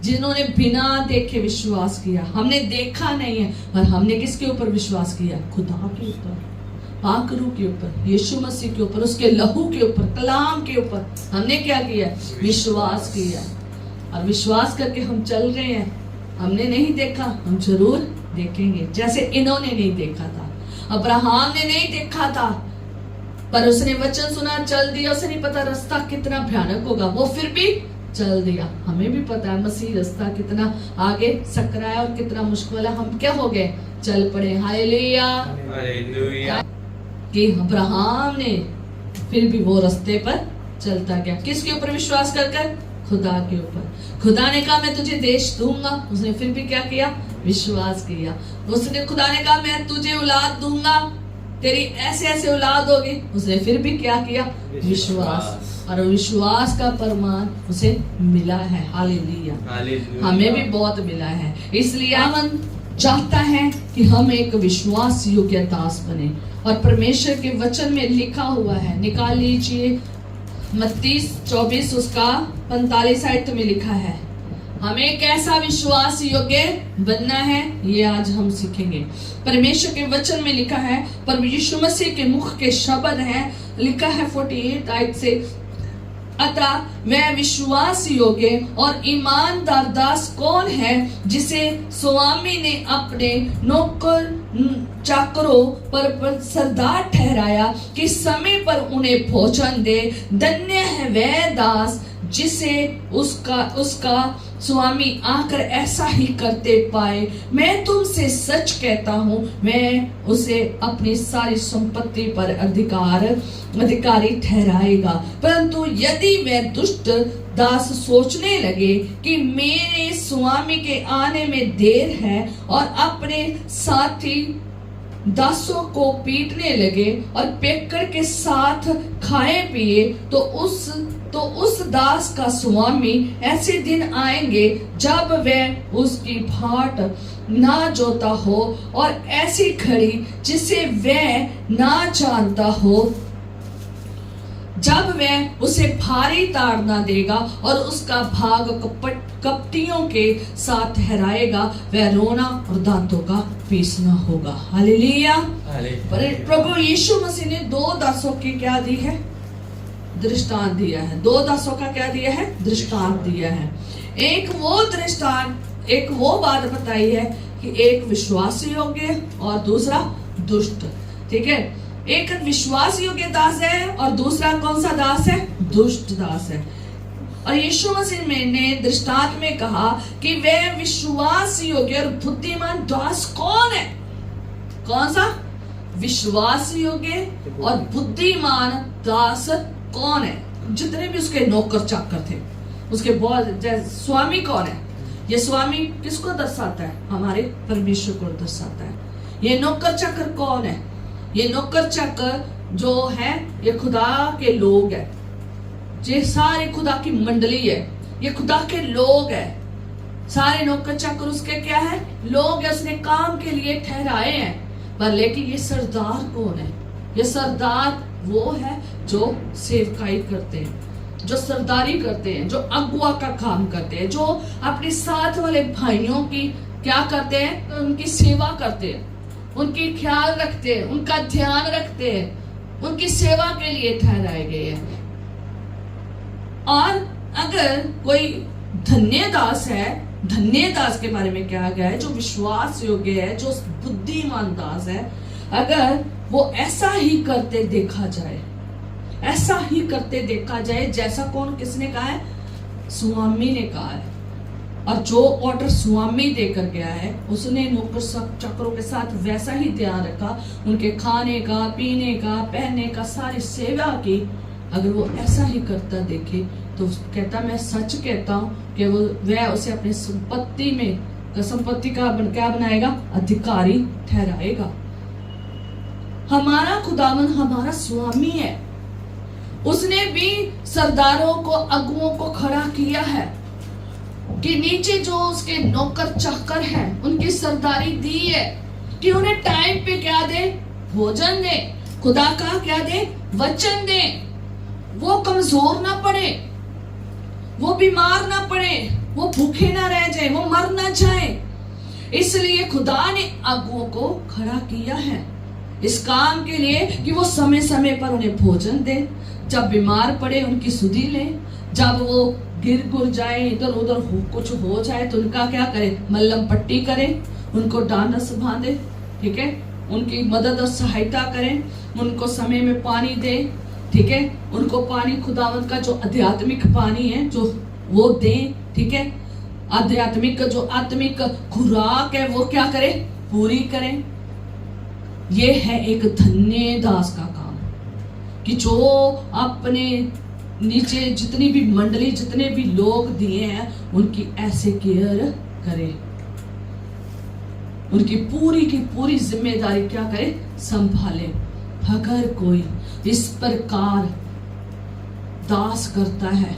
जिन्होंने बिना देखे विश्वास किया। हमने देखा नहीं है, और हमने किसके ऊपर विश्वास किया? खुदा के ऊपर, आकरू के ऊपर, यीशु मसीह के ऊपर, उसके लहू के ऊपर, कलाम के ऊपर हमने क्या किया? विश्वास किया। और विश्वास करके हम चल रहे हैं। हमने नहीं देखा, हम जरूर देखेंगे। जैसे इन्होंने नहीं देखा था, अब्राहम ने नहीं देखा था, पर उसने वचन सुना, चल दिया। उसे नहीं पता रास्ता कितना भयानक होगा, वो फिर भी चल दिया। हमें भी पता है मसीह रास्ता कितना आगे सकरा है और कितना मुश्किल है। हम क्या हो गए? चल पड़े। Hallelujah, hallelujah. कि अब्राहम ने फिर भी वो रास्ते पर चलता गया। किसके ऊपर विश्वास कर? खुदा के ऊपर। खुदा ने कहा मैं तुझे देश दूंगा, उसने फिर भी क्या किया? विश्वास किया। उसने, खुदा ने कहा मैं तुझे औलाद दूंगा, तेरी ऐसे ऐसे औलाद होगी, उसने फिर भी क्या किया? विश्वास। और विश्वास का प्रमाण उसे मिला है। हालेलुया। हमें भी बहुत मिला है। इसलिए हम चाहता है कि हम एक विश्वास योग्य दास बने। और परमेश्वर के वचन में लिखा हुआ है, निकाल लीजिए मत्ती 24 उसका 45 आयत में लिखा है, हमें कैसा विश्वास योग्य बनना है, ये आज हम सीखेंगे। परमेश्वर के वचन में लिखा है, पर यीशु मसीह के मुख के शब्द हैं, लिखा है 48 आयत से, अतः वह विश्वास योग्य और ईमानदार दास कौन है जिसे स्वामी ने अपने नौकर चाकरों पर सरदार ठहराया कि समय पर उन्हें भोजन दे। धन्य है वह दास जिसे उसका स्वामी आकर ऐसा ही करते पाए। मैं तुमसे सच कहता हूँ, मैं उसे अपनी सारी संपत्ति पर अधिकारी ठहराएगा। परंतु यदि वह दुष्ट दास सोचने लगे कि मेरे स्वामी के आने में देर है और अपने साथी दासों को पीटने लगे और पेकड़ के साथ खाए पिए, तो उस दास का स्वामी ऐसे दिन आएंगे जब वह उसकी भाट ना जोता हो और ऐसी खड़ी जिसे वह ना जानता हो, जब वह उसे भारी ताड़ना देगा और उसका भाग कपटियों के साथ ठहराएगा, वह रोना और दांतों का पीसना होगा। हालेलुया। प्रभु यीशु मसीह ने 2 दासों की क्या दी है? दृष्टांत दिया है। 2 दासों का क्या दिया है? दृष्टांत दिया है। एक वो दृष्टांत, एक वो बात बताई है कि एक विश्वास योग्य और दूसरा दुष्ट। ठीक है, एक विश्वास योग्य दास है और दूसरा कौन सा दास है? दुष्ट दास है। और यीशु मसीह ने दृष्टांत में कहा कि वह विश्वास योग्य और बुद्धिमान दास कौन है? कौन सा? विश्वास योग्य और बुद्धिमान दास कौन है? जितने भी उसके नौकर चाकर थे, उसके बहुत, स्वामी कौन है? ये स्वामी किसको दर्शाता है? हमारे परमेश्वर को दर्शाता है। ये नौकर चाकर कौन है? ये नौकर चाकर जो है, ये खुदा के लोग है। ये सारे खुदा की मंडली है, ये खुदा के लोग है। सारे नौकर चाकर उसके क्या है? लोग है, उसने काम के लिए ठहराए हैं। पर लेकिन ये सरदार कौन है? ये सरदार वो है जो सेवकाई करते हैं, जो सरदारी करते हैं, जो अगुआ का काम करते हैं, जो अपने साथ वाले भाइयों की क्या करते हैं? तो उनकी सेवा करते हैं, उनकी ख्याल रखते हैं, उनका ध्यान रखते हैं, उनकी सेवा के लिए ठहराए गए हैं। और अगर कोई धन्य दास है, धन्य दास के बारे में कहा गया है, जो विश्वास योग्य है, जो बुद्धिमान दास है, अगर वो ऐसा ही करते देखा जाए, ऐसा ही करते देखा जाए जैसा किसने कहा है? स्वामी ने कहा है। और जो ऑर्डर स्वामी देकर गया है, उसने नौकर चाकरों के साथ वैसा ही ध्यान रखा, उनके खाने का, पीने का, पहनने का, सारी सेवा की। अगर वो ऐसा ही करता देखे तो कहता, मैं सच कहता हूँ कि वह उसे अपनी संपत्ति का क्या बनाएगा? अधिकारी ठहराएगा। हमारा खुदावन हमारा स्वामी है। उसने भी सरदारों को, अगुओं को खड़ा किया है कि नीचे जो उसके नौकर चाकर हैं, उनकी सरदारी दी है कि उन्हें टाइम पे क्या दे? भोजन दे, खुदा का क्या दे? वचन दे, वो कमजोर ना पड़े। वो बीमार ना पड़े, वो भूखे ना रह जाए, वो मर ना जाए। इसलिए खुदा ने अगुओं को खड़ा किया है इस काम के लिए कि वो समय समय पर उन्हें भोजन दे, जब बीमार पड़े उनकी सुधि ले, जब वो गिर गुर जाए, इधर उधर कुछ हो जाए तो उनका क्या करे, मल्लम पट्टी करे, उनको डांडस बांधे, ठीक है, उनकी मदद और सहायता करें, उनको समय में पानी दे, ठीक है, उनको पानी खुदावंत का जो आध्यात्मिक पानी है जो वो दें, ठीक है, आध्यात्मिक जो आत्मिक खुराक है वो क्या करे, पूरी करें। ये है एक धन्य दास का काम कि जो अपने नीचे जितनी भी मंडली, जितने भी लोग दिए हैं उनकी ऐसे केयर करे, उनकी पूरी की पूरी जिम्मेदारी क्या करे, संभाले। अगर कोई इस प्रकार दास करता है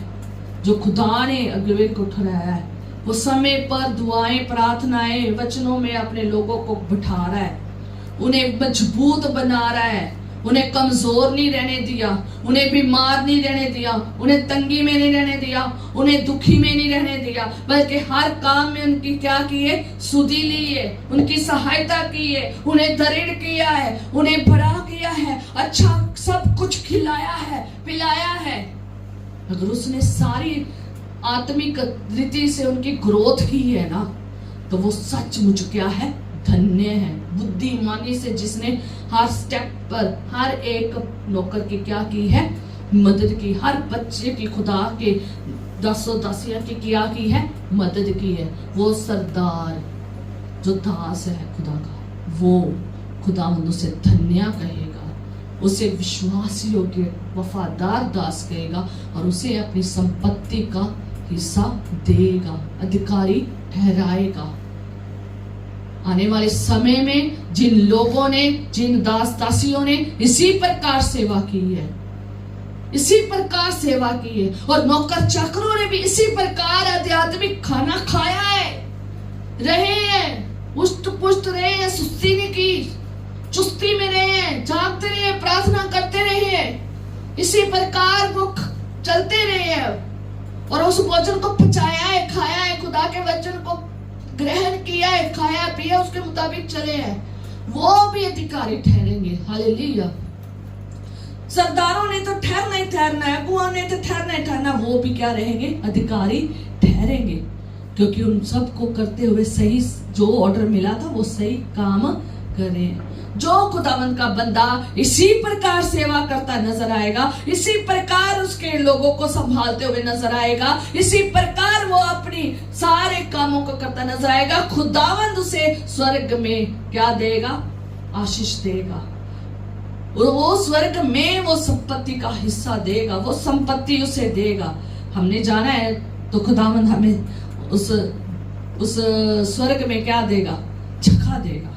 जो खुदा ने अगुवे को ठहराया है, वो समय पर दुआएं, प्रार्थनाएं, वचनों में अपने लोगों को बिठा रहा है, उन्हें मजबूत बना रहा है, उन्हें कमजोर नहीं रहने दिया, उन्हें बीमार नहीं रहने दिया, उन्हें तंगी में नहीं रहने दिया, उन्हें दुखी में नहीं रहने दिया, बल्कि हर काम में उनकी क्या की है, सुधि ली है, उनकी सहायता की है, उन्हें दृढ़ किया है, उन्हें बड़ा किया है, अच्छा सब कुछ खिलाया है, पिलाया है। अगर उसने सारी आत्मिक रीति से उनकी ग्रोथ की है ना, तो वो सचमुच क्या है, धन्य है। बुद्धिमानी से जिसने हर स्टेप पर हर एक नौकर की क्या की है, मदद की, हर बच्चे की खुदा के दसों दासियों की क्या की है, मदद की है। वो सरदार जो दास है खुदा का, वो खुदावंद उसे धन्य कहेगा, उसे विश्वासियों के वफादार दास कहेगा और उसे अपनी संपत्ति का हिस्सा देगा, अधिकारी ठहराएगा। आने वाले समय में जिन लोगों ने, जिन दास दासियों ने इसी प्रकार सेवा की है, इसी प्रकार सेवा की है, और नौकर चाकरों ने भी इसी प्रकार आध्यात्मिक खाना खाया है, रहे हैं, पुष्ट पुष्ट रहे हैं, सुस्ती नहीं की, चुस्ती में रहे हैं, जागते रहे, प्रार्थना करते रहे, इसी प्रकार वो चलते रहे हैं और उस भोजन को पचाया है, खाया है, खुदा के वचन को ग्रहण किया है, खाया पिया, उसके मुताबिक चले हैं, वो भी अधिकारी ठहरेंगे। हालेलुया। सरदारों ने तो ठहरना ही ठहरना है, अगुआ ने तो ठहरना ही ठहरना, वो भी क्या रहेंगे, अधिकारी ठहरेंगे, क्योंकि उन सबको करते हुए सही जो ऑर्डर मिला था वो सही काम करें। जो खुदावंद का बंदा इसी प्रकार सेवा करता नजर आएगा, इसी प्रकार उसके लोगों को संभालते हुए नजर आएगा, इसी प्रकार वो अपनी सारे कामों को करता नजर आएगा, खुदावंद उसे स्वर्ग में क्या देगा, आशीष देगा, वो स्वर्ग में वो संपत्ति का हिस्सा देगा, वो संपत्ति उसे देगा। हमने जाना है तो खुदावंद हमें उस स्वर्ग में क्या देगा, जगह देगा,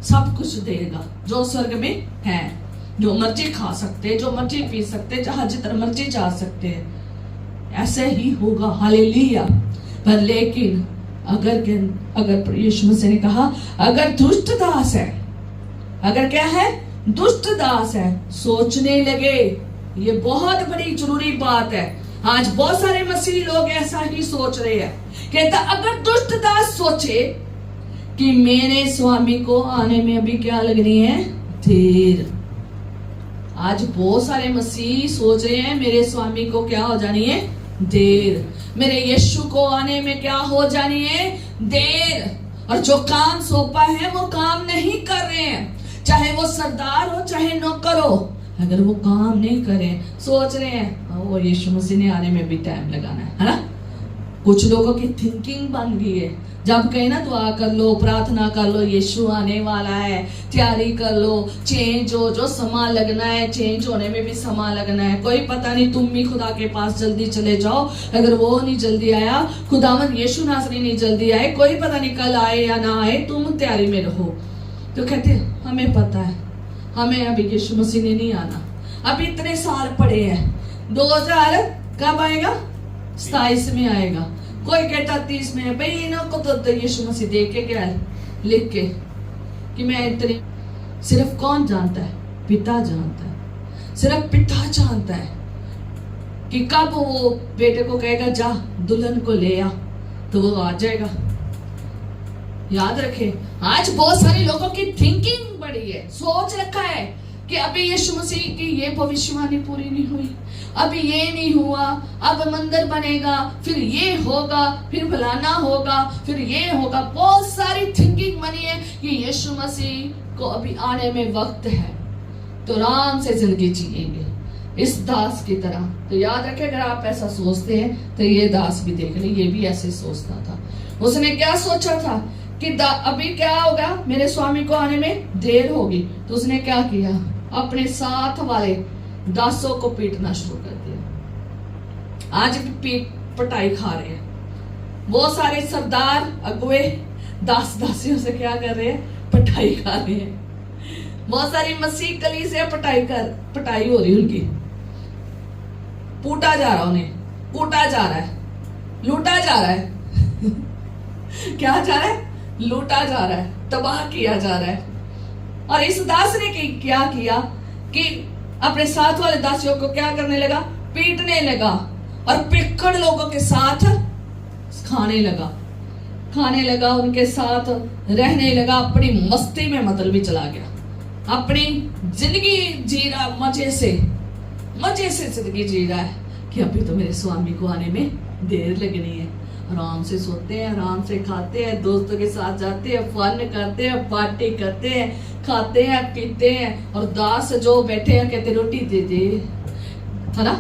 सब कुछ देगा जो स्वर्ग में है, जो मर्जी खा सकते, जो मर्जी पी सकते, जहां जितना मर्जी जा सकते हैं, ऐसे ही होगा। हालेलुया। पर लेकिन अगर यीशु मसीह ने कहा, अगर दुष्ट दास है, अगर क्या है, दुष्ट दास है, सोचने लगे, ये बहुत बड़ी जरूरी बात है। आज बहुत सारे मसीही लोग ऐसा ही सोच रहे हैं, कहता अगर दुष्ट दास सोचे कि मेरे स्वामी को आने में अभी क्या लगनी है, देर। आज बहुत सारे मसीह सोच रहे हैं मेरे स्वामी को क्या हो जानी है, देर, मेरे यीशु को आने में क्या हो जानी है, देर, और जो काम सौंपा है वो काम नहीं कर रहे हैं, चाहे वो सरदार हो चाहे नौकर हो, अगर वो काम नहीं करें, सोच रहे हैं वो यीशु मसीह ने आने में भी टाइम लगाना है ना। कुछ लोगों की थिंकिंग बन गई है, जब कहीं ना दुआ कर लो, प्रार्थना कर लो, यीशु आने वाला है, तैयारी कर लो, चेंज हो, जो समा लगना है, चेंज होने में भी समा लगना है, कोई पता नहीं, तुम भी खुदा के पास जल्दी चले जाओ, अगर वो नहीं जल्दी आया, खुदावंद यीशु नासरी नहीं जल्दी आए, कोई पता नहीं कल आए या ना आए, तुम तैयारी में रहो। तो कहते हमें पता है, हमें अभी यीशु मसीह ने नहीं आना, अभी इतने साल पड़े हैं, 2000 कब आएगा, 27 में आएगा, कोई कहता 30 में। भाई इन्हों को तो यीशु मसीह देख के क्या लिख के कि मैं इतने, सिर्फ कौन जानता है, पिता जानता है, सिर्फ पिता जानता है। कि कब वो बेटे को कहेगा जा दुल्हन को ले आ, तो वो आ जाएगा। याद रखे, आज बहुत सारे लोगों की थिंकिंग बड़ी है, सोच रखा है कि अभी यीशु मसीह की ये भविष्यवाणी पूरी नहीं हुई, अभी ये नहीं हुआ, अब मंदिर बनेगा, फिर ये होगा, फिर फलाना होगा, फिर ये होगा। बहुत सारी थिंकिंग बनी है कि यीशु मसीह को अभी आने में वक्त है, तो आराम से जिंदगी जिएंगे इस दास की तरह। तो याद रखें, अगर आप ऐसा सोचते हैं तो ये दास भी देख ले, ये भी ऐसे सोचता था। उसने क्या सोचा था कि अभी क्या होगा, मेरे स्वामी को आने में देर होगी, तो उसने क्या किया, अपने साथ वाले दासों को पीटना शुरू कर दिया। आज भी पटाई खा रहे हैं बहुत सारे सरदार अगुए, दास दासियों से क्या कर रहे हैं, पटाई खा रहे हैं। बहुत सारी मसीह कली से पटाई हो रही, उनकी पूटा जा रहा, उन्हें कूटा जा रहा है, लूटा जा रहा है क्या जा रहा है, लूटा जा रहा है, तबाह किया जा रहा है। और इस दास ने क्या किया कि अपने साथ वाले दासियों को क्या करने लगा, पीटने लगा और पिक्कड़ लोगों के साथ खाने लगा, उनके साथ रहने लगा, अपनी मस्ती में मतलबी चला गया, अपनी जिंदगी जी रहा, मजे से जिंदगी जी रहा है कि अभी तो मेरे स्वामी को आने में देर लगनी है। आराम से सोते हैं, आराम से खाते हैं, दोस्तों के साथ जाते हैं, फन करते हैं, पार्टी करते हैं, खाते हैं, पीते हैं। और दास जो बैठे हैं कहते रोटी दे दे, है ना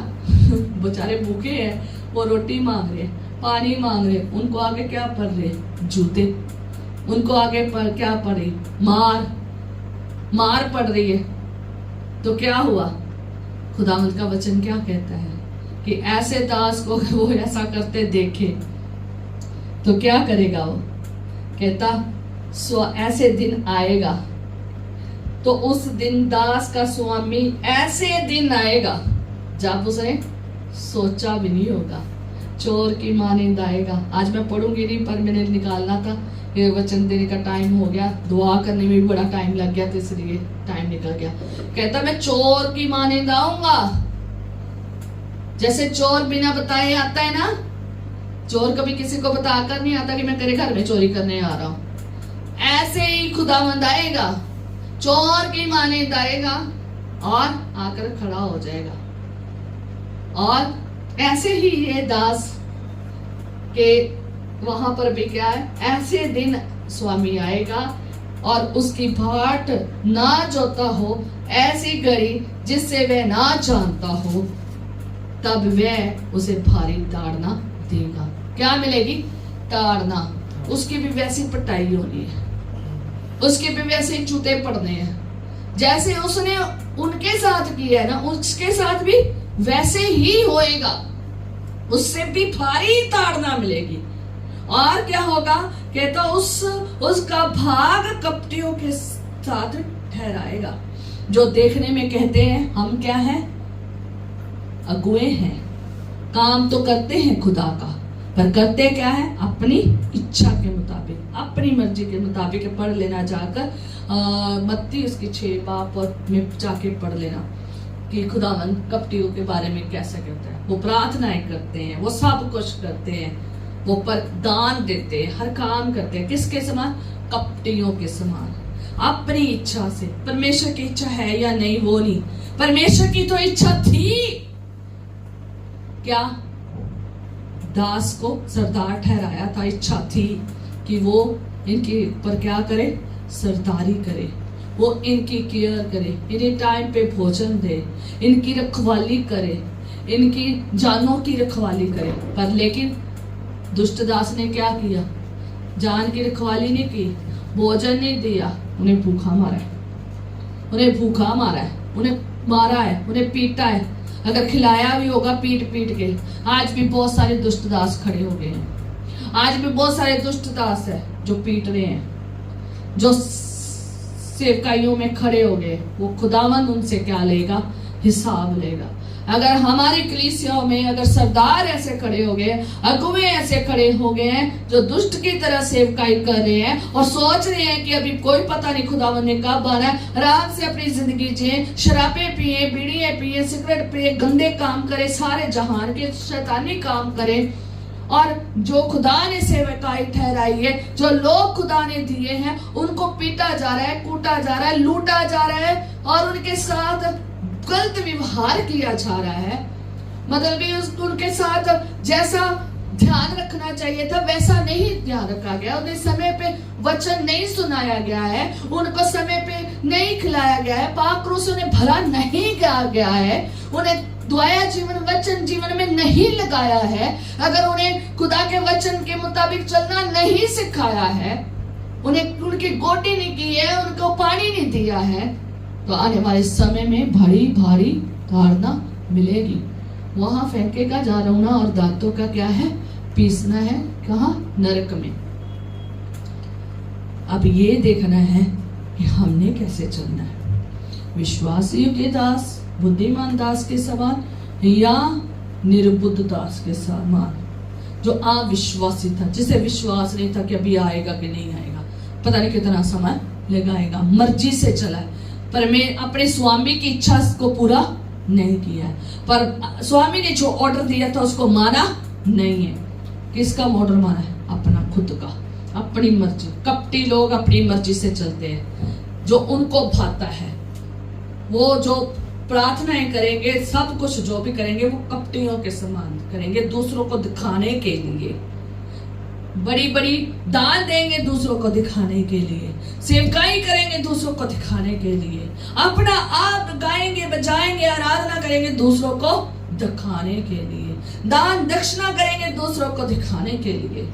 बेचारे भूखे हैं, वो रोटी मांग रहे, पानी मांग रहे, उनको आगे क्या पड़ रहे, जूते, उनको आगे क्या पड़ रही, मार पड़ रही है। तो क्या हुआ, खुदावंद का वचन क्या कहता है कि ऐसे दास को वो ऐसा करते देखे तो क्या करेगा, वो कहता ऐसे दिन आएगा, तो उस दिन दास का स्वामी ऐसे दिन आएगा जब उसने सोचा भी नहीं होगा, चोर की मानिंद आएगा। आज मैं पढ़ूंगी नहीं, पर मैंने निकालना था, ये वचन देने का टाइम हो गया, दुआ करने में भी बड़ा टाइम लग गया, तो इसलिए टाइम निकल गया। कहता मैं चोर की मानिंद आऊंगा, जैसे चोर बिना बताए आता है ना, चोर कभी किसी को बताकर नहीं आता कि मैं तेरे घर में चोरी करने आ रहा हूं, ऐसे ही खुदावंद आएगा, चोर की मानिंद आएगा और आकर खड़ा हो जाएगा। और ऐसे ही ये दास के वहां पर भी क्या है, ऐसे दिन स्वामी आएगा और उसकी बाट ना जोता हो, ऐसी घड़ी जिससे वह ना जानता हो, तब वह उसे भारी ताड़ना देगा। क्या मिलेगी, ताड़ना। उसकी भी वैसी पटाई होनी है, उसके भी वैसे ही जूते पड़ने हैं, जैसे उसने उनके साथ किया है ना, उसके साथ भी वैसे ही होएगा, उससे भी भारी ताड़ना मिलेगी। और क्या होगा, कहता उसका भाग कपटियों के साथ ठहराएगा, जो देखने में कहते हैं हम क्या हैं, अगुए हैं, काम तो करते हैं खुदा का, पर करते क्या है, अपनी इच्छा के मुताबिक, अपनी मर्जी के मुताबिक। पढ़ लेना जाकर मत्ती उसकी 6 बाप में जाके पढ़ लेना कि खुदावंद कपटियों के बारे में कैसे कहता है। वो प्रार्थनाएं करते हैं, वो सब कुछ करते हैं, वो पर दान देते हैं, हर काम करते हैं, किसके समान, कपटियों के समान, अपनी इच्छा से। परमेश्वर की इच्छा है या नहीं वो नहीं, परमेश्वर की तो इच्छा थी क्या, दास को सरदार ठहराया था, इच्छा थी कि वो इनके ऊपर क्या करे, सरदारी करे, वो इनकी केयर करे, इन्हें टाइम पे भोजन दे, इनकी रखवाली करे, इनकी जानों की रखवाली करे। पर लेकिन दुष्ट दास ने क्या किया, जान की रखवाली नहीं की, भोजन नहीं दिया, उन्हें भूखा मारा है, उन्हें मारा है, उन्हें पीटा है। अगर खिलाया भी होगा पीट पीट के। आज भी बहुत सारे दुष्ट दास खड़े हो गए हैं, आज भी बहुत सारे दुष्ट दास है जो पीट रहे हैं, जो सेवकाइयों में खड़े हो गए। वो खुदावंद उनसे क्या लेगा, हिसाब लेगा। अगर हमारी कलीसियाओं में अगर सरदार ऐसे खड़े हो गए, अगुवे ऐसे खड़े हो गए हैं जो दुष्ट की तरह सेवकाई कर रहे हैं और सोच रहे हैं कि अभी कोई पता नहीं खुदावन ने कब आना है, आराम से अपनी जिंदगी जिए, शराबें पिए, बीड़ियां पिए, सिगरेट पिए, गंदे काम करे, सारे जहान के शैतानी काम करे, और जो खुदा ने सेवकाई ठहराई है, जो लोग खुदा ने दिए हैं, उनको पीटा जा रहा है, कूटा जा रहा है, लूटा जा रहा है और उनके साथ गलत व्यवहार किया जा रहा है। मतलब कि उनके साथ जैसा ध्यान रखना चाहिए था वैसा नहीं ध्यान रखा गया, उन्हें समय पे वचन नहीं सुनाया गया है, उनको समय पे नहीं खिलाया गया है, पाक रूह से उन्हें भरा नहीं किया गया है, उन्हें दुआया जीवन वचन जीवन में नहीं लगाया है, अगर उन्हें खुदा के वचन के मुताबिक चलना नहीं सिखाया है, उन्हें उनकी गोटी नहीं की है, उनको पानी नहीं दिया है, तो आने वाले समय में भारी भारी ताड़ना मिलेगी। वहां फेंकेगा जा रोना और दांतों का क्या है, पीसना है, कहा, नरक में। अब ये देखना है कि हमने कैसे चलना है, विश्वासियों के दास, बुद्धिमान दास के समान या निर्बुद्ध दास के समान, जो अविश्वासी था, जिसे विश्वास नहीं था कि अभी आएगा कि नहीं आएगा, पता नहीं कितना समय लगाएगा, मर्जी से चला है, पर मैं अपने स्वामी की इच्छा को पूरा नहीं किया है, पर स्वामी ने जो ऑर्डर दिया था उसको माना नहीं है। किसका ऑर्डर माना है? अपना खुद का, अपनी मर्जी। कपटी लोग अपनी मर्जी से चलते हैं, जो उनको भाता है, वो जो प्रार्थनाएं करेंगे, सब कुछ जो भी करेंगे वो कपटियों के समान करेंगे, दूसरों को दिखाने के लिए, बड़ी बड़ी दान देंगे दूसरों को दिखाने के लिए, सेवकाई करेंगे दूसरों को दिखाने के लिए, अपना आप गाएंगे, बजाएंगे, आराधना करेंगे दूसरों को दिखाने के लिए, दान दक्षिणा करेंगे दूसरों को दिखाने के लिए,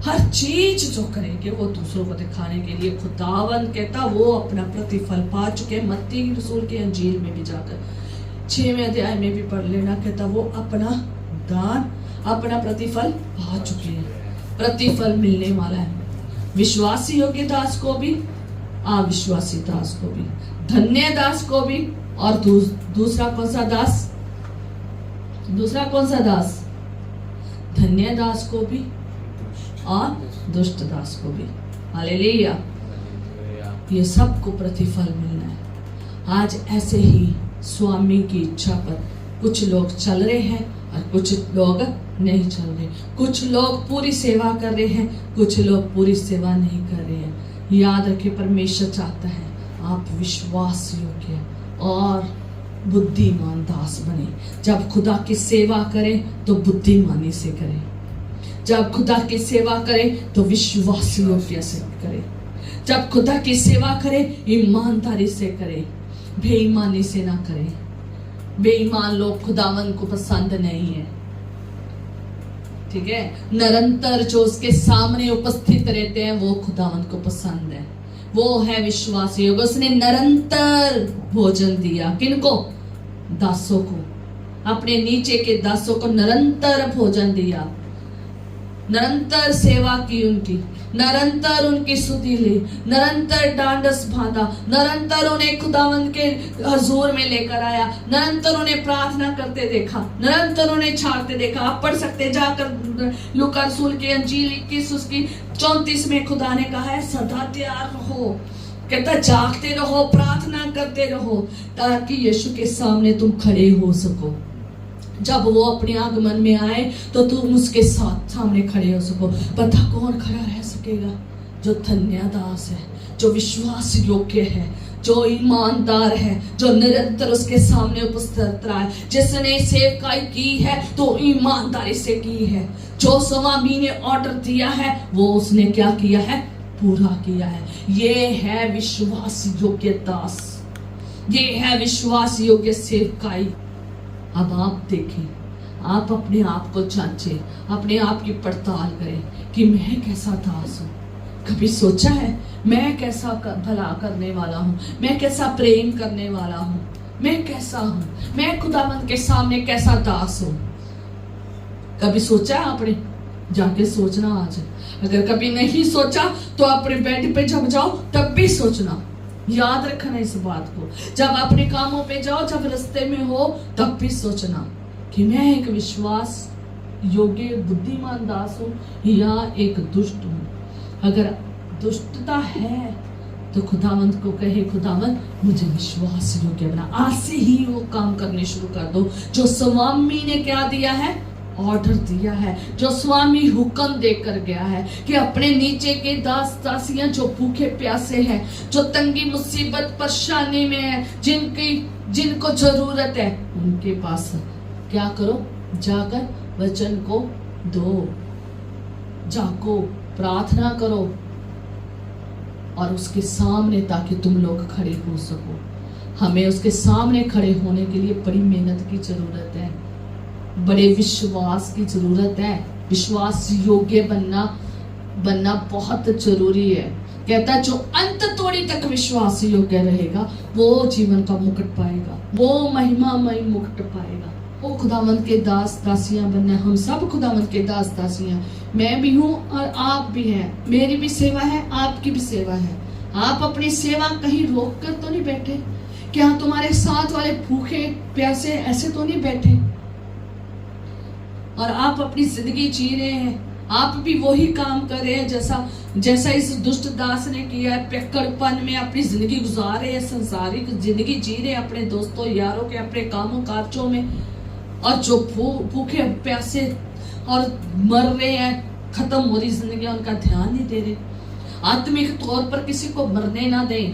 हर चीज जो करेंगे वो दूसरों को दिखाने के लिए। खुदावंद कहता वो अपना प्रतिफल पा चुके। मत्ती रसूल के अंजील में भी जाकर 6वें अध्याय में भी पढ़ लेना, कहता वो अपना दान, अपना प्रतिफल पा चुके हैं, प्रतिफल मिलने वाला है विश्वासी योग्य दास को भी, अविश्वासी दास को भी, धन्य दास को भी, और दूसरा कौन सा दास? दूसरा कौन सा दास? धन्य दास को भी और दुष्ट दास को भी। हालेलुया। ये सबको प्रतिफल मिलना है। आज ऐसे ही स्वामी की इच्छा पर कुछ लोग चल रहे हैं और कुछ लोग नहीं चल रहे, कुछ लोग पूरी सेवा कर रहे हैं, कुछ लोग पूरी सेवा नहीं कर रहे हैं। याद रखिए, परमेश्वर चाहता है आप विश्वास योग्य और बुद्धिमान दास बने। जब खुदा की सेवा करें तो बुद्धिमानी से करें, जब खुदा की सेवा करें तो विश्वास योग्य से करें, जब खुदा की सेवा करें ईमानदारी से करें, बेईमानी से ना करें। बेईमान लोग खुदावन को पसंद नहीं है, ठीक है। निरंतर जो उसके सामने उपस्थित रहते हैं वो खुदावन को पसंद है, वो है विश्वासी योग। उसने निरंतर भोजन दिया, किनको? दासों को, अपने नीचे के दासों को निरंतर भोजन दिया, निरंतर सेवा की उनकी, निरंतर उनकी स्तुति ली, निरंतर डांडस बांधा, निरंतर उन्हें खुदावंद के हजूर में लेकर आया, निरंतर उन्हें प्रार्थना करते देखा, निरंतर उन्हें छाड़ते देखा। आप पढ़ सकते जाकर लूका रसूल की अंजील 21 उसकी 34 में खुदा ने कहा है सदा तैयार रहो, कहता जागते रहो, प्रार्थना करते रहो, ताकि यीशु के सामने तुम खड़े हो सको। जब वो अपने आगमन में आए तो तुम उसके साथ सामने खड़े हो सको। पता कौन खड़ा रह सकेगा? जो धन्य दास है, जो विश्वास योग्य है, जो ईमानदार है, जो निरंतर उसके सामने उपस्थित रहा है, जिसने सेवकाई की है तो ईमानदारी से की है, जो स्वामी ने ऑर्डर दिया है वो उसने क्या किया है? पूरा किया है। ये है विश्वास योग्य दास, ये है विश्वास योग्य सेवकाई। अब आप देखें, आप अपने आप को जांचें, अपने आप की पड़ताल करें कि मैं कैसा दास हूँ। कभी सोचा है मैं कैसा भला करने वाला हूँ, मैं कैसा प्रेम करने वाला हूँ, मैं कैसा हूँ, मैं खुदावंद के सामने कैसा दास हूँ? कभी सोचा है आपने? जाके सोचना आज। अगर कभी नहीं सोचा तो अपने बेड पे जब जाओ तब भी सोचना, याद रखना इस बात को। जब अपने कामों पे जाओ, जब रास्ते में हो, तब भी सोचना कि मैं एक विश्वास योग्य बुद्धिमान दास हूं या एक दुष्ट हूं। अगर दुष्टता है तो खुदावंत को कहे, खुदावंत मुझे विश्वास योग्य बना। आज से ही वो काम करने शुरू कर दो जो स्वामी ने क्या दिया है, ऑर्डर दिया है, जो स्वामी हुक्म देकर गया है कि अपने नीचे के दास दासियां जो भूखे प्यासे हैं, जो तंगी मुसीबत परेशानी में है, जिनको जरूरत है, उनके पास क्या करो, जाकर वचन को दो, जाको, प्रार्थना करो और उसके सामने, ताकि तुम लोग खड़े हो सको। हमें उसके सामने खड़े होने के लिए बड़ी मेहनत की जरूरत है, बड़े विश्वास की जरूरत है। विश्वास योग्य बनना बहुत जरूरी है। कहता है जो अंत तोड़ी तक विश्वास योग्य रहेगा वो जीवन का मुकुट पाएगा, वो महिमामय मुकुट पाएगा। वो खुदावंत के दास दासियां बनना। हम सब खुदावंत के दास दासियां, मैं भी हूँ और आप भी हैं। मेरी भी सेवा है, आपकी भी सेवा है। आप अपनी सेवा कहीं रोक कर तो नहीं बैठे? क्या तुम्हारे साथ वाले भूखे प्यासे ऐसे तो नहीं बैठे और आप अपनी जिंदगी जी रहे हैं? आप भी वही काम कर रहे हैं जैसा इस दुष्ट दास ने किया है। पेकड़पन में अपनी जिंदगी गुजार रहे हैं, संसारिक जिंदगी जी रहे हैं, अपने दोस्तों यारों के, अपने कामों काजों में। और जो भूखे प्यासे और मर रहे हैं, खत्म हो रही जिंदगी, उनका ध्यान नहीं दे रहे। आत्मिक तौर पर किसी को मरने ना दें।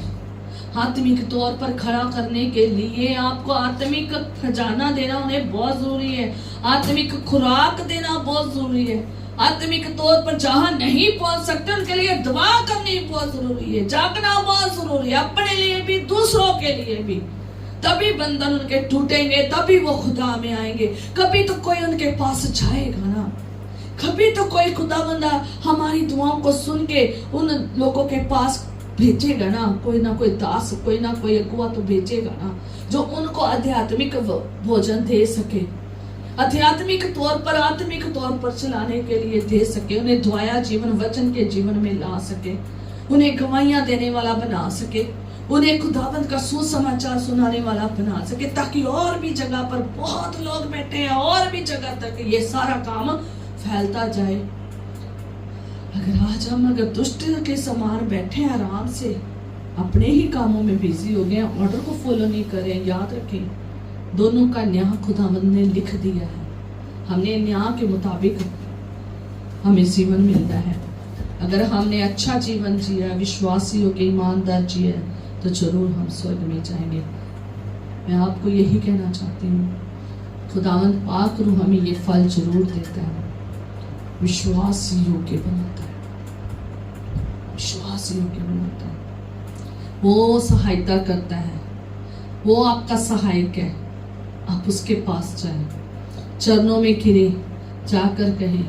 आत्मिक तौर पर खड़ा करने के लिए आपको आत्मिक खजाना देना उन्हें बहुत जरूरी है। आत्मिक खुराक देना बहुत जरूरी है। आत्मिक तौर पर जहां नहीं पहुंच सकते उनके लिए दुआ करनी बहुत जरूरी है, जागना बहुत जरूरी है, अपने लिए भी दूसरों के लिए भी। तभी बंधन उनके टूटेंगे, तभी वो खुदा में आएंगे। कभी तो कोई उनके पास जाएगा ना, कभी तो कोई खुदावंद हमारी दुआओं को सुन के उन लोगों के पास भेजेगा ना कोई दास, कोई ना कोई अगुआ तो भेजेगा ना, जो उनको आध्यात्मिक भोजन दे सके, आध्यात्मिक तौर पर, आत्मिक तौर पर चलाने के लिए दे सके, उन्हें दुआया जीवन वचन के जीवन में ला सके, उन्हें गवाहियां देने वाला बना सके, उन्हें खुदावंद का सुसमाचार सुनाने वाला बना सके, ताकि और भी जगह पर बहुत लोग बैठे हैं, और भी जगह तक ये सारा काम फैलता जाए। अगर दुष्ट के समान बैठे हैं, आराम से अपने ही कामों में बिजी हो गए, ऑर्डर को फॉलो नहीं करें, याद रखें दोनों का न्याय खुदावंद ने लिख दिया है। हमने न्याय के मुताबिक हमें जीवन मिलता है। अगर हमने अच्छा जीवन जिया, विश्वासी होकर ईमानदार जिया, तो जरूर हम स्वर्ग में जाएंगे। मैं आपको यही कहना चाहती हूँ, खुदावंद पाक रूह हमें ये फल जरूर देता है, विश्वास योग्य बनाता है, विश्वास योग्य बनाता है। वो सहायता करता है, वो आपका सहायक है। आप उसके पास जाएं, चरणों में गिरे, जाकर कहे,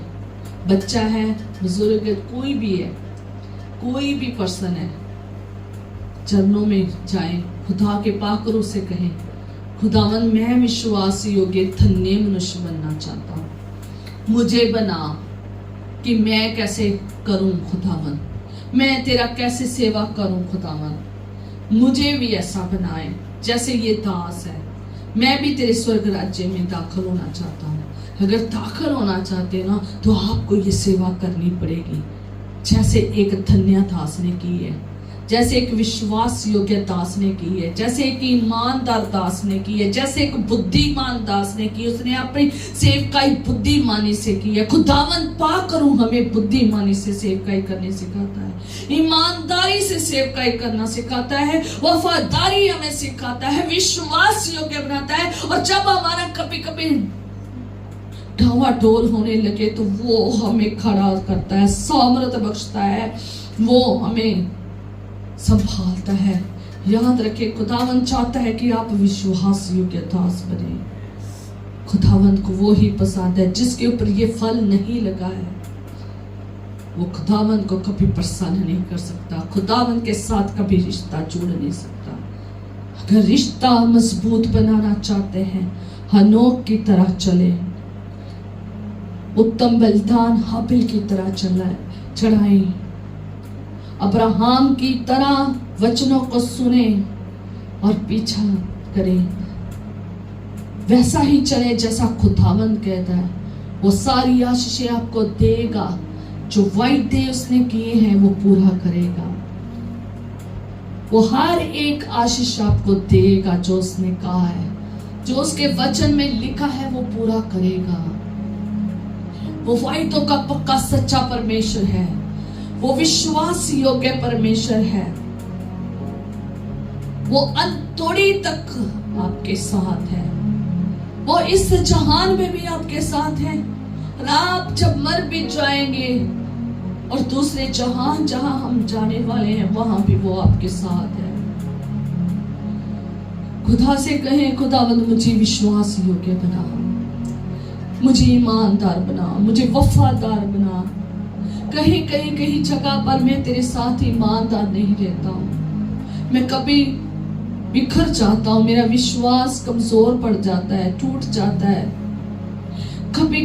बच्चा है, बुजुर्ग है, कोई भी है, कोई भी पर्सन है, चरणों में जाएं, खुदा के पाक रूह से कहें, खुदावन मैं विश्वास योग्य धन्य मनुष्य बनना चाहता हूँ, मुझे बना कि मैं कैसे करूं खुदावन, मैं तेरा कैसे सेवा करूं खुदावन, मुझे भी ऐसा बनाए जैसे ये दास है। मैं भी तेरे स्वर्ग राज्य में दाखिल होना चाहता हूँ। अगर दाखिल होना चाहते ना तो आपको ये सेवा करनी पड़ेगी, जैसे एक धन्य दास ने की है, जैसे एक विश्वास योग्य दास ने की है, जैसे एक ईमानदार दास ने की है, जैसे एक बुद्धिमान दास ने की। उसने अपनी सेवकाई बुद्धिमानी से की है। खुदावंद पाक करूं हमें बुद्धिमानी से सेवकाई करने सिखाता है, ईमानदारी से सेवकाई करना सिखाता है, वफादारी हमें सिखाता है, विश्वास योग्य बनाता है। और जब हमारा कभी कभी ढावाढोल होने लगे तो वो हमें खड़ा करता है, सामर्थ बख्शता है, वो हमें संभालता है। याद रखे खुदावंद चाहता है कि आप विश्वास योग्य दास बने। खुदावंद को वो ही पसंद है जिसके ऊपर ये फल नहीं लगा है, वो खुदावंद को कभी प्रसन्न नहीं कर सकता, खुदावंद के साथ कभी रिश्ता जोड़ नहीं सकता। अगर रिश्ता मजबूत बनाना चाहते हैं, हनोक की तरह चले, उत्तम बलिदान हाबिल की तरह चढ़ाएं, अब्राहम की तरह वचनों को सुने और पीछा करें, वैसा ही चले जैसा खुदावंद कहता है। वो सारी आशीषें आपको देगा, जो वायदे उसने किए हैं वो पूरा करेगा। वो हर एक आशीष आपको देगा जो उसने कहा है, जो उसके वचन में लिखा है वो पूरा करेगा। वो वायदों का पक्का सच्चा परमेश्वर है, वो विश्वास योग्य परमेश्वर है। वो अंतोड़ी तक आपके साथ है, वो इस जहान में भी आपके साथ है। और आप जब मर भी जाएंगे और दूसरे जहान जहां हम जाने वाले हैं वहां भी वो आपके साथ है। खुदा से कहें, खुदावंद मुझे विश्वास योग्य बना, मुझे ईमानदार बना, मुझे वफादार बना। कहीं जगह पर मैं तेरे साथ ईमानदार नहीं रहता हूं, मैं कभी बिखर जाता हूं, मेरा विश्वास कमजोर पड़ जाता है, टूट जाता है। कभी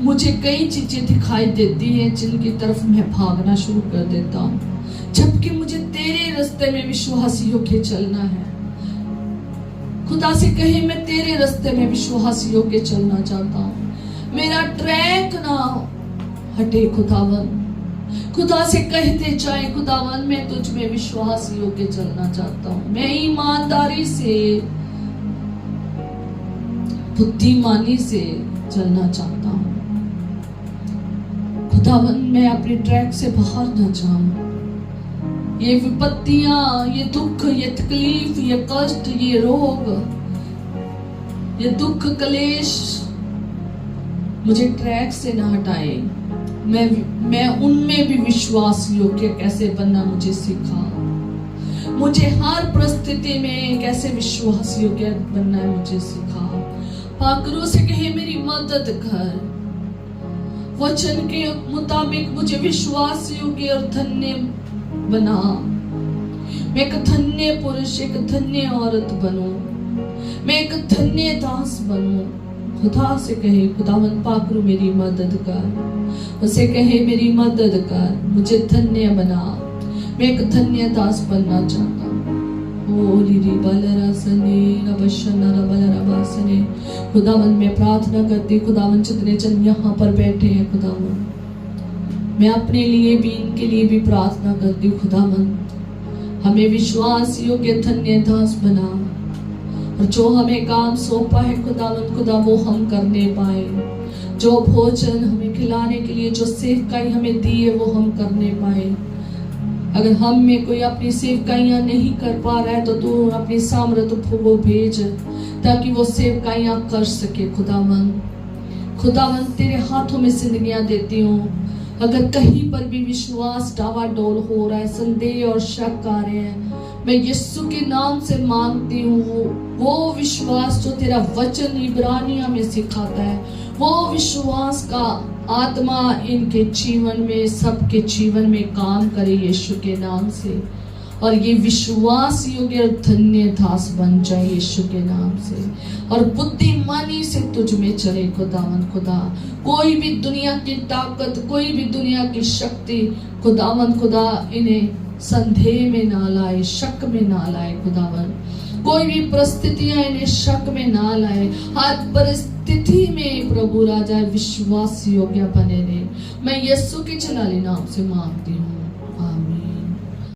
मुझे कई चीजें दिखाई देती हैं जिनकी तरफ मैं भागना शुरू कर देता हूं, जबकि मुझे तेरे रास्ते में विश्वास योग्य चलना है। खुदा से कहे, मैं तेरे रास्ते में विश्वास योग्य चलना चाहता हूं, मेरा ट्रैक ना हटे खुदावन। खुदा से कहते जाए, खुदावन मैं तुझ में विश्वास योग्य चलना चाहता हूं, मैं ईमानदारी से बुद्धिमानी से चलना चाहता हूं। खुदावन मैं अपने ट्रैक से बाहर न जाऊं। ये विपत्तियां, ये दुख, ये तकलीफ, ये कष्ट, ये रोग, ये दुख कलेश मुझे ट्रैक से ना हटाए। मैं उनमें भी विश्वास योग्य कैसे बनना मुझे सिखा। मुझे हर परिस्थिति में कैसे विश्वास योग्य बनना है मुझे सिखा। पाकरों से कहे मेरी मदद कर, वचन के मुताबिक मुझे विश्वास योग्य और धन्य बना। मैं एक धन्य पुरुष, एक धन्य औरत बनूं, मैं एक धन्य दास बनूं। खुदा से कहे, खुदावन पाकरू मेरी मदद कर। उसे कहे मेरी मदद कर, मुझे धन्य बना, मैं एक धन्य दास बनना चाहता हूँ। खुदावन मैं प्रार्थना करती, खुदावन जितने जन यहाँ पर बैठे हैं खुदावन, मैं अपने लिए भी इनके लिए भी प्रार्थना करती हूँ। खुदावन हमें विश्वास योग्य धन्य दास बना, और जो हमें काम सौंपा है खुदावन खुदा वो हम करने पाए। जो भोजन हमें खिलाने के लिए जो सेवकाई हमें दी है वो हम करने पाए। अगर हम में कोई अपनी सेवकाइयां नहीं कर पा रहा है तो तू अपनी सामर्थ्य को भेज ताकि वो सेवकाइयां कर सके। खुदावन तेरे हाथों में जिंदगियां देती हूँ। अगर कहीं पर भी विश्वास डावाडोल हो रहा है, संदेह और शक आ रहे हैं, मैं यीशु के नाम से मांगती हूँ वो विश्वास जो तेरा वचन इब्रानिया में सिखाता है, वो विश्वास का आत्मा इनके जीवन में, सबके जीवन में काम करे यीशु के नाम से। और ये विश्वास योग्य धन्य दास बन जाए यीशु के नाम से, और बुद्धिमानी से तुझ में चले खुदावन खुदा। कोई भी दुनिया की ताकत, कोई भी दुनिया की शक्ति खुदावन खुदा इन्हें संदेह में ना लाए, शक में ना लाए खुदावन। कोई भी परिस्थितियां इन्हें शक में ना लाए। हर परिस्थिति में प्रभु राजा विश्वास योग्य बने रहे। मैं यीशु के जलाली नाम से मांगती हूँ।